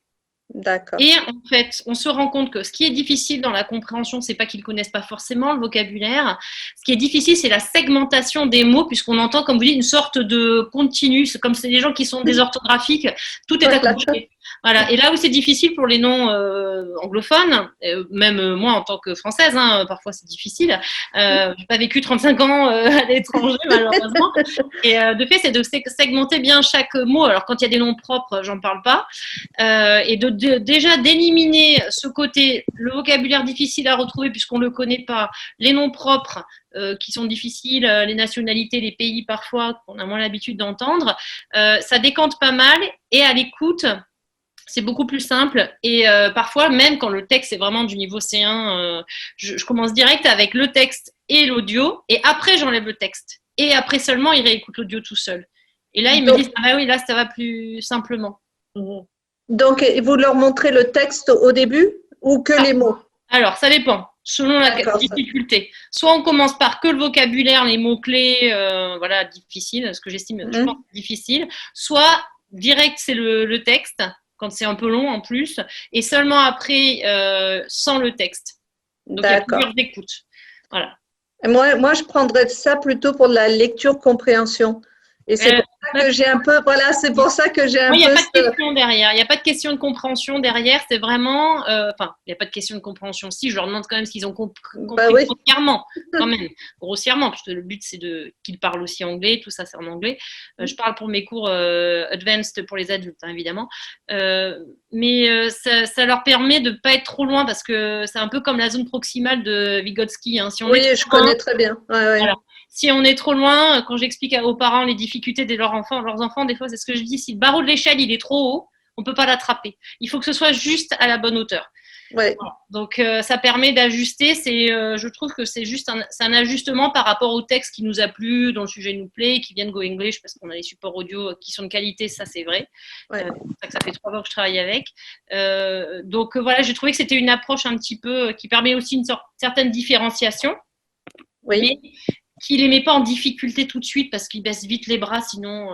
D'accord. Et en fait, on se rend compte que ce qui est difficile dans la compréhension, c'est pas qu'ils connaissent pas forcément le vocabulaire. Ce qui est difficile, c'est la segmentation des mots, puisqu'on entend, comme vous dites, une sorte de continu. C'est comme c'est des gens qui sont désorthographiques, tout est accroché. Voilà. Et là où c'est difficile pour les non anglophones, même moi en tant que française, hein, parfois c'est difficile. J'ai pas vécu 35 ans à l'étranger malheureusement. Et de fait, c'est de segmenter bien chaque mot. Alors quand il y a des noms propres, j'en parle pas. Et déjà d'éliminer ce côté, le vocabulaire difficile à retrouver puisqu'on le connaît pas, les noms propres qui sont difficiles, les nationalités, les pays parfois qu'on a moins l'habitude d'entendre, ça décante pas mal. Et à l'écoute, c'est beaucoup plus simple et parfois même quand le texte est vraiment du niveau C1, je commence direct avec le texte et l'audio et après j'enlève le texte et après seulement ils réécoutent l'audio tout seul. Et là ils me disent ah bah oui là ça va plus simplement. Donc vous leur montrez le texte au début ou que les mots? Alors ça dépend selon la difficulté. Soit on commence par que le vocabulaire, les mots clés, voilà difficile, ce que j'estime je pense difficile. Soit direct c'est le texte. Quand c'est un peu long en plus, et seulement après sans le texte. Donc il y a plusieurs écoutes. Voilà. Moi, je prendrais ça plutôt pour de la lecture-compréhension. Et c'est pour ça que j'ai un peu, voilà, c'est pour ça que j'ai un peu. Il n'y a pas de question derrière, il n'y a pas de question de compréhension derrière, c'est vraiment, enfin, il n'y a pas de question de compréhension. Si, je leur demande quand même s'ils ont compris oui. grossièrement, quand même, grossièrement, parce que le but c'est qu'ils parlent aussi anglais, tout ça c'est en anglais. Je parle pour mes cours advanced pour les adultes, hein, évidemment, mais ça leur permet de ne pas être trop loin parce que c'est un peu comme la zone proximale de Vygotsky. Hein. Si on oui, je connais très bien. Ouais. Voilà. Si on est trop loin, quand j'explique aux parents les difficultés de leurs enfants, des fois, c'est ce que je dis, si le barreau de l'échelle, il est trop haut, on ne peut pas l'attraper. Il faut que ce soit juste à la bonne hauteur. Ouais. Voilà. Donc, ça permet d'ajuster. Je trouve que c'est juste un ajustement par rapport au texte qui nous a plu, dont le sujet nous plaît, qui vient de Go English, parce qu'on a les supports audio qui sont de qualité, ça c'est vrai. Ouais. C'est pour ça que ça fait 3 ans que je travaille avec. Donc, voilà, j'ai trouvé que c'était une approche un petit peu qui permet aussi une certaine différenciation. Oui. Mais qui ne les met pas en difficulté tout de suite parce qu'ils baissent vite les bras, sinon,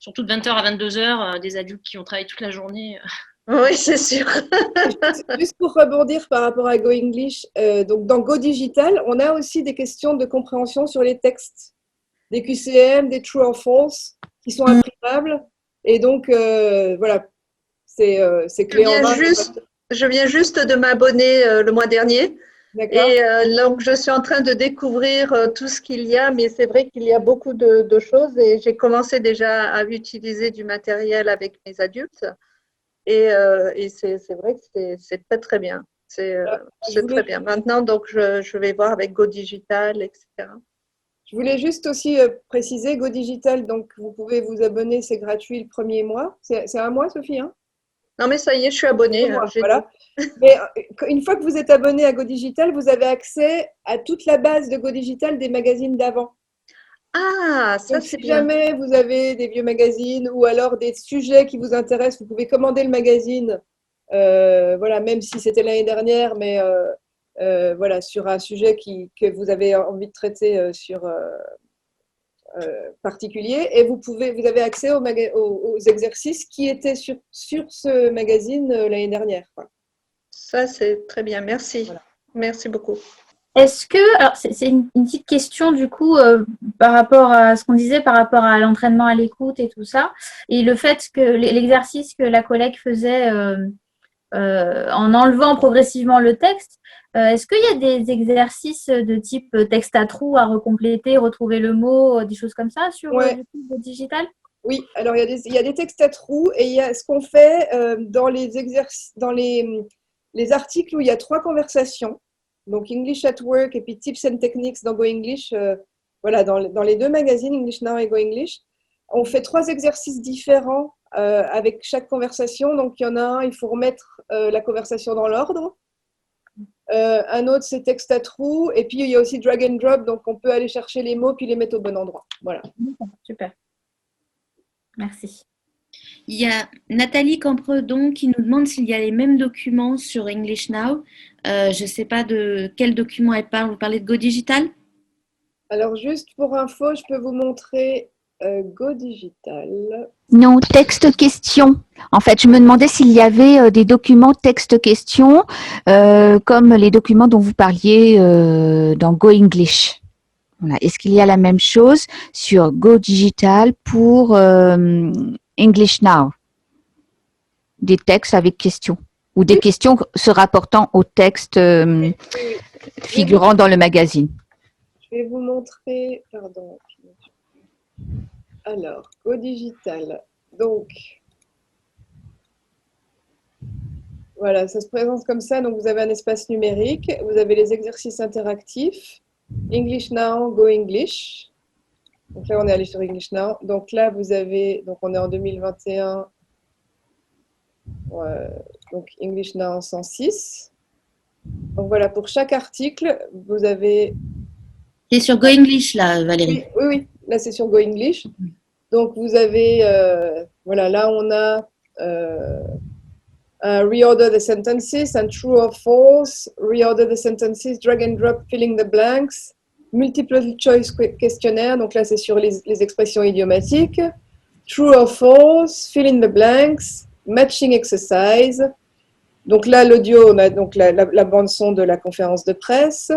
surtout de 20h à 22h, des adultes qui ont travaillé toute la journée. Oui, c'est sûr. Juste pour rebondir par rapport à Go English, donc dans Go Digital, on a aussi des questions de compréhension sur les textes, des QCM, des true or false, qui sont imprimables. Et donc, voilà, c'est clé en main. Je viens juste de m'abonner le mois dernier. Et donc, je suis en train de découvrir tout ce qu'il y a, mais c'est vrai qu'il y a beaucoup de choses et j'ai commencé déjà à utiliser du matériel avec mes adultes et c'est vrai que c'est très très bien. C'est très bien. Maintenant, donc, je vais voir avec Go Digital, etc. Je voulais juste aussi préciser, Go Digital, donc vous pouvez vous abonner, c'est gratuit le premier mois. C'est un mois, Sophie, hein? Non, mais ça y est, je suis abonnée. Voilà. Mais une fois que vous êtes abonné à Go Digital, vous avez accès à toute la base de Go Digital des magazines d'avant. Ah, ça c'est bien. Si jamais vous avez des vieux magazines ou alors des sujets qui vous intéressent, vous pouvez commander le magazine, voilà, même si c'était l'année dernière, mais voilà, sur un sujet que vous avez envie de traiter particulier, et vous avez accès aux exercices qui étaient sur ce magazine l'année dernière. Ça, c'est très bien. Merci. Voilà. Merci beaucoup. Est-ce que, alors c'est une petite question du coup par rapport à ce qu'on disait par rapport à l'entraînement à l'écoute et tout ça, et le fait que l'exercice que la collègue faisait en enlevant progressivement le texte, est-ce qu'il y a des exercices de type texte à trous à recompléter, retrouver le mot, des choses comme ça sur le digital? Oui, alors il y a des textes à trous et il y a ce qu'on fait dans les exercices, dans les articles où il y a 3 conversations, donc English at Work et puis Tips and Techniques dans Go English, voilà, dans les 2 magazines, English Now et Go English, on fait 3 exercices différents avec chaque conversation. Donc il y en a un, il faut remettre la conversation dans l'ordre. Un autre, c'est texte à trous. Et puis, il y a aussi drag and drop. Donc, on peut aller chercher les mots puis les mettre au bon endroit. Voilà. Super. Merci. Il y a Nathalie Campredon qui nous demande s'il y a les mêmes documents sur English Now. Je ne sais pas de quel document elle parle. Vous parlez de Go Digital? Alors, juste pour info, je peux vous montrer Go Digital. Non, texte question. En fait, je me demandais s'il y avait des documents texte question, comme les documents dont vous parliez dans Go English. Voilà. Est-ce qu'il y a la même chose sur Go Digital pour English Now? Des textes avec questions ou des questions se rapportant au texte figurant dans le magazine. Je vais vous montrer, pardon. Alors, Go Digital. Donc, voilà, ça se présente comme ça. Donc, vous avez un espace numérique. Vous avez les exercices interactifs. English Now, Go English. Donc là, on est allé sur English Now. Donc là, vous avez, donc on est en 2021. Donc English Now 106. Donc voilà, pour chaque article, vous avez... C'est sur Go English, là, Valérie. Oui. Là, c'est sur Go English. Donc, vous avez, voilà, là, on a reorder the sentences, and true or false, reorder the sentences, drag and drop, filling the blanks, multiple choice questionnaire. Donc là, c'est sur les expressions idiomatiques. True or false, fill in the blanks, matching exercise. Donc là, l'audio, on a donc la bande-son de la conférence de presse.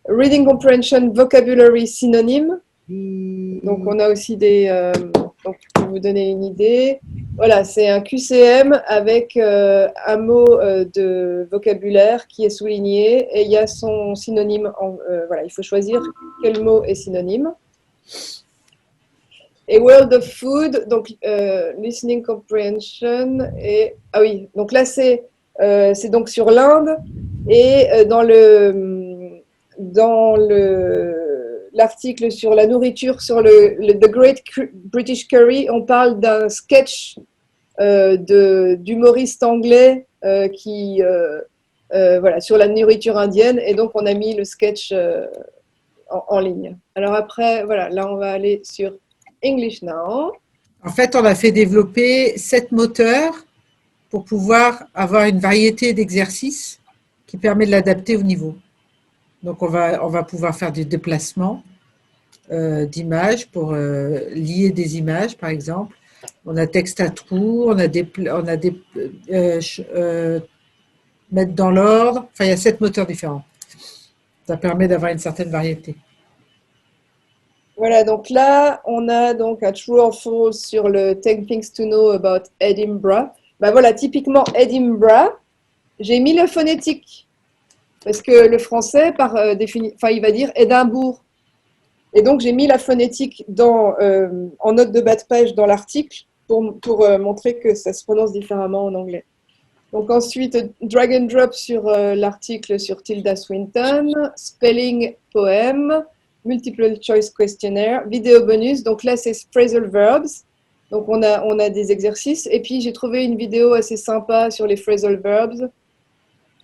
Reading comprehension, vocabulary, synonyme. Donc, on a aussi donc, pour vous donner une idée, voilà, c'est un QCM avec un mot de vocabulaire qui est souligné et il y a son synonyme. Voilà, il faut choisir quel mot est synonyme. Et World of Food, donc Listening Comprehension. Ah oui, donc là, c'est donc sur l'Inde. Et dans l'article sur la nourriture, sur The Great British Curry, on parle d'un sketch d'humoriste anglais voilà, sur la nourriture indienne. Et donc, on a mis le sketch en ligne. Alors après, voilà, là, on va aller sur English Now. En fait, on a fait développer 7 moteurs pour pouvoir avoir une variété d'exercices qui permet de l'adapter au niveau. Donc, on va pouvoir faire des déplacements d'images pour lier des images, par exemple. On a texte à trous, mettre dans l'ordre. Enfin, il y a 7 moteurs différents. Ça permet d'avoir une certaine variété. Voilà, donc là, on a donc un true or false sur le 10 things to know about Edinburgh. Ben voilà, typiquement Edinburgh, j'ai mis le phonétique parce que le français, par définition, il va dire Édimbourg. Et donc, j'ai mis la phonétique en note de bas de page dans l'article pour montrer que ça se prononce différemment en anglais. Donc ensuite, drag and drop sur l'article sur Tilda Swinton, spelling poème, multiple choice questionnaire, vidéo bonus. Donc là, c'est phrasal verbs. Donc on a des exercices. Et puis j'ai trouvé une vidéo assez sympa sur les phrasal verbs.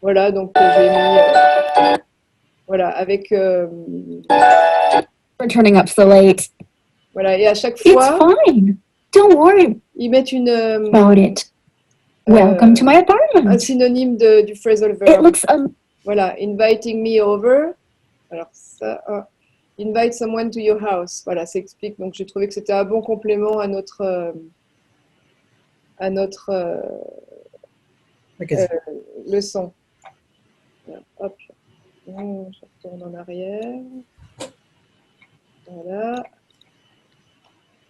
Voilà, donc j'ai mis voilà avec. We're turning up so late. Voilà, et à chaque fois. It's fine. Don't worry ils mettent about it. Welcome to my apartment. Un synonyme du phrasal verb. It looks voilà, inviting me over. Alors ça, invite someone to your house. Voilà, ça explique. Donc j'ai trouvé que c'était un bon complément à notre leçon. Voilà, hop, je retourne en arrière. Voilà.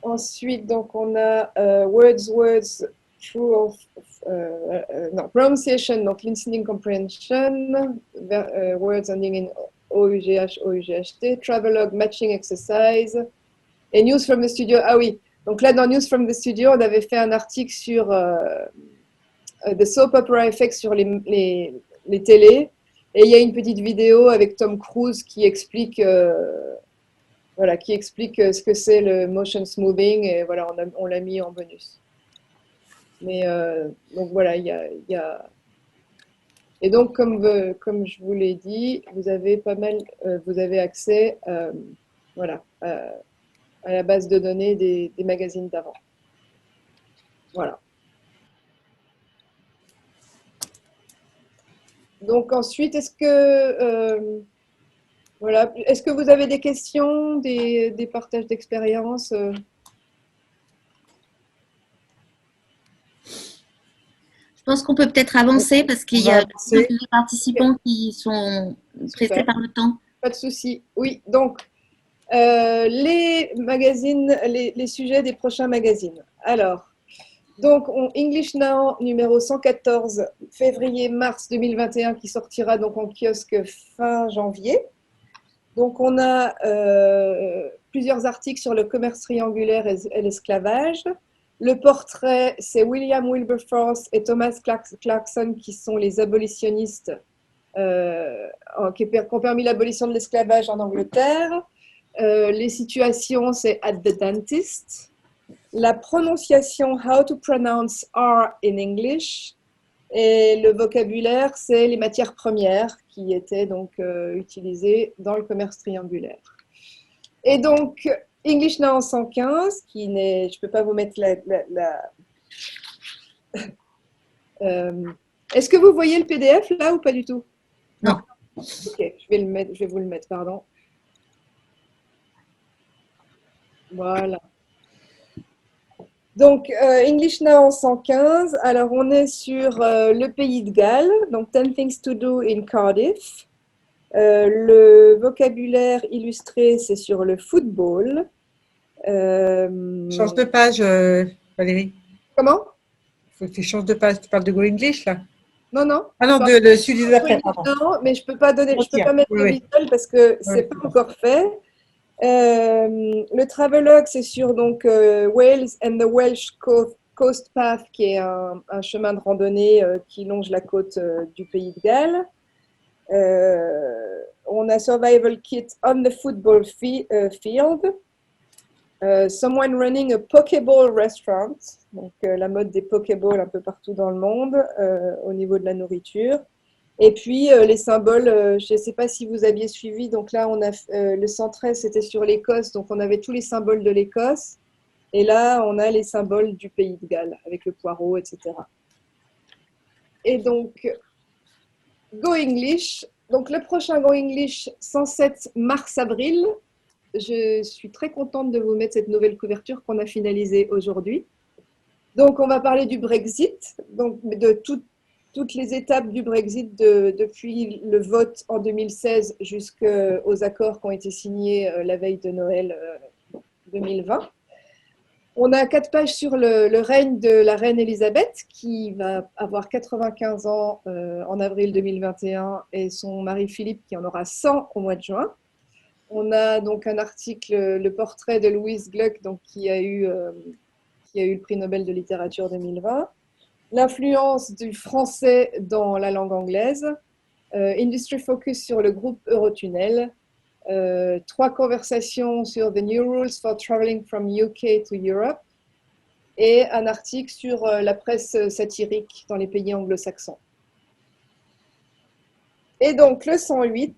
Ensuite, donc on a words, true of, non, pronunciation, donc listening comprehension, words ending in OUGH, OUGHT, travelogue, matching exercise, et news from the studio. Ah oui, donc là dans news from the studio, on avait fait un article sur the soap opera effect sur les télés, et il y a une petite vidéo avec Tom Cruise qui explique voilà, qui explique ce que c'est le motion smoothing, et voilà, on l'a mis en bonus. Mais donc voilà, il y a... Et donc, comme je vous l'ai dit, vous avez vous avez accès voilà, à la base de données des magazines d'avant. Voilà. Donc ensuite, est-ce que vous avez des questions, des partages d'expériences Je pense qu'on peut peut-être avancer parce qu'il y a des participants qui sont pressés par le temps. Pas de souci. Oui, donc les magazines, les sujets des prochains magazines. Alors, donc English Now numéro 114, février-mars 2021, qui sortira donc en kiosque fin janvier. Donc, on a plusieurs articles sur le commerce triangulaire et l'esclavage. Le portrait, c'est William Wilberforce et Thomas Clarkson, qui sont les abolitionnistes qui ont permis l'abolition de l'esclavage en Angleterre. Les situations, c'est At the Dentist. La prononciation, How to pronounce R in English. Et le vocabulaire, c'est les matières premières qui étaient donc utilisées dans le commerce triangulaire. Et donc, English Now 115, qui n'est, je ne peux pas vous mettre est-ce que vous voyez le PDF là ou pas du tout? Non. Ok, je vais vous le mettre, pardon. Voilà. Donc, English Now 115, alors on est sur le pays de Galles, donc 10 Things to Do in Cardiff. Le vocabulaire illustré, c'est sur le football. Change de page, Valérie. Comment? Faut que tu changes de page. Tu parles de Go English, là? Non, non. Ah non, de celui d'après, pardon. Non, mais je peux pas donner, je peux pas mettre Oui, le oui. visuel parce que c'est pas encore fait. Le travelogue, c'est sur donc Wales and the Welsh Coast Path, qui est un chemin de randonnée qui longe la côte du Pays de Galles. On a Survival Kit on the Football Field. Someone running a Pokéball restaurant, donc la mode des Pokéballs un peu partout dans le monde au niveau de la nourriture. Et puis les symboles, je ne sais pas si vous aviez suivi, donc là on a le 113 c'était sur l'Écosse, donc on avait tous les symboles de l'Écosse. Et là on a les symboles du Pays de Galles avec le poireau, etc. Et donc Go English. Donc le prochain Go English 107 mars-avril. Je suis très contente de vous mettre cette nouvelle couverture qu'on a finalisée aujourd'hui. Donc, on va parler du Brexit, donc de toutes les étapes du Brexit depuis le vote en 2016 jusqu'aux accords qui ont été signés la veille de Noël 2020. On a 4 pages sur le règne de la reine Elisabeth, qui va avoir 95 ans en avril 2021, et son mari Philippe, qui en aura 100 au mois de juin. On a donc un article, le portrait de Louise Gluck, donc, qui a eu le prix Nobel de littérature 2020. L'influence du français dans la langue anglaise. Industry Focus sur le groupe Eurotunnel. 3 conversations sur The New Rules for Traveling from UK to Europe. Et un article sur la presse satirique dans les pays anglo-saxons. Et donc, le 108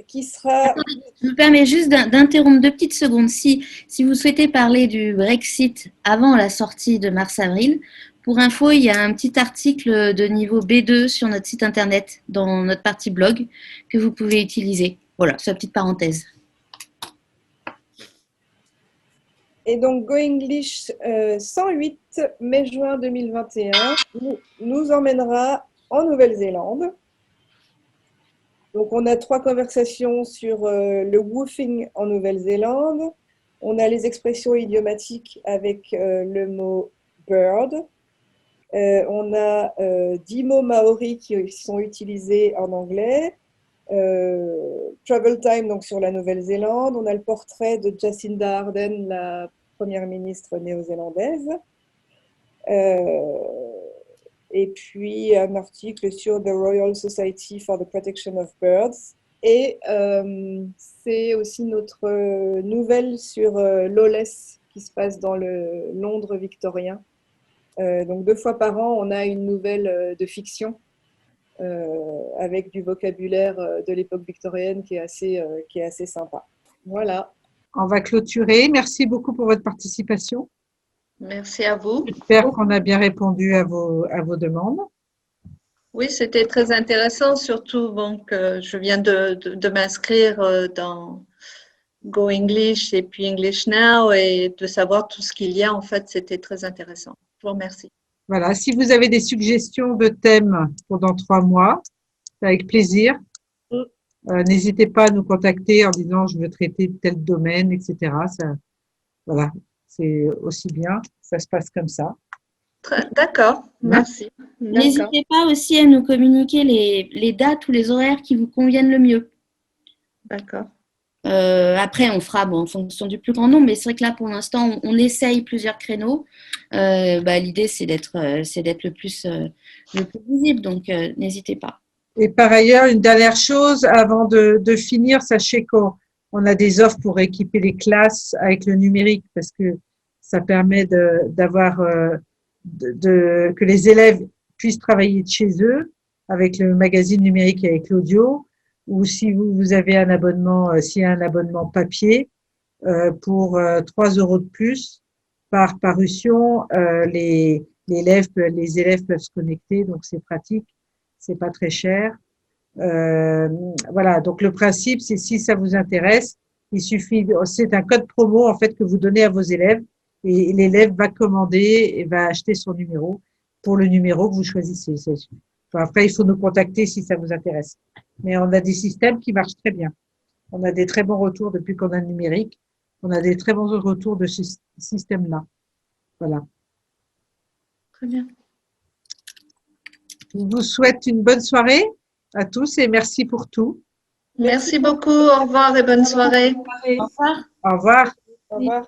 qui sera… Attendez, je me permets juste d'interrompre 2 petites secondes. Si vous souhaitez parler du Brexit avant la sortie de mars-avril, pour info, il y a un petit article de niveau B2 sur notre site internet, dans notre partie blog, que vous pouvez utiliser. Voilà, c'est une petite parenthèse. Et donc, Go English 108, mai-juin 2021, nous emmènera en Nouvelle-Zélande. Donc, on a 3 conversations sur le woofing en Nouvelle-Zélande. On a les expressions idiomatiques avec le mot bird. On a 10 mots maoris qui sont utilisés en anglais. Travel time, donc sur la Nouvelle-Zélande. On a le portrait de Jacinda Ardern, la première ministre néo-zélandaise. Et puis un article sur The Royal Society for the Protection of Birds. Et c'est aussi notre nouvelle sur Lawless qui se passe dans le Londres victorien. Donc 2 fois par an, on a une nouvelle de fiction avec du vocabulaire de l'époque victorienne qui est assez sympa. Voilà. On va clôturer. Merci beaucoup pour votre participation. Merci à vous. J'espère qu'on a bien répondu à vos demandes. Oui, c'était très intéressant, surtout donc, je viens de m'inscrire dans Go English et puis English Now, et de savoir tout ce qu'il y a, en fait, c'était très intéressant. Je vous remercie. Voilà, si vous avez des suggestions de thèmes pour dans 3 mois, c'est avec plaisir. N'hésitez pas à nous contacter en disant je veux traiter de tel domaine, etc. Voilà, c'est aussi bien, ça se passe comme ça. D'accord, merci. N'hésitez pas aussi à nous communiquer les dates ou les horaires qui vous conviennent le mieux. D'accord. Après, on fera en fonction du plus grand nombre, mais c'est vrai que là, pour l'instant, on essaye plusieurs créneaux. L'idée, c'est d'être le plus visible, donc n'hésitez pas. Et par ailleurs, une dernière chose, avant de finir, sachez qu'on a des offres pour équiper les classes avec le numérique, parce que ça permet d'avoir que les élèves puissent travailler de chez eux avec le magazine numérique et avec l'audio, ou si vous avez un abonnement, s'il y a un abonnement papier, pour 3 € de plus par parution, les élèves peuvent se connecter, donc c'est pratique, c'est pas très cher. Voilà, donc le principe, c'est si ça vous intéresse, il suffit, c'est un code promo en fait que vous donnez à vos élèves, et l'élève va commander et va acheter son numéro pour le numéro que vous choisissez. Après, il faut nous contacter si ça vous intéresse. Mais on a des systèmes qui marchent très bien. On a des très bons retours depuis qu'on a le numérique. On a des très bons retours de ce système-là. Voilà. Très bien. Je vous souhaite une bonne soirée à tous et merci pour tout. Merci beaucoup. Au revoir et bonne soirée. Au revoir. Au revoir. Au revoir.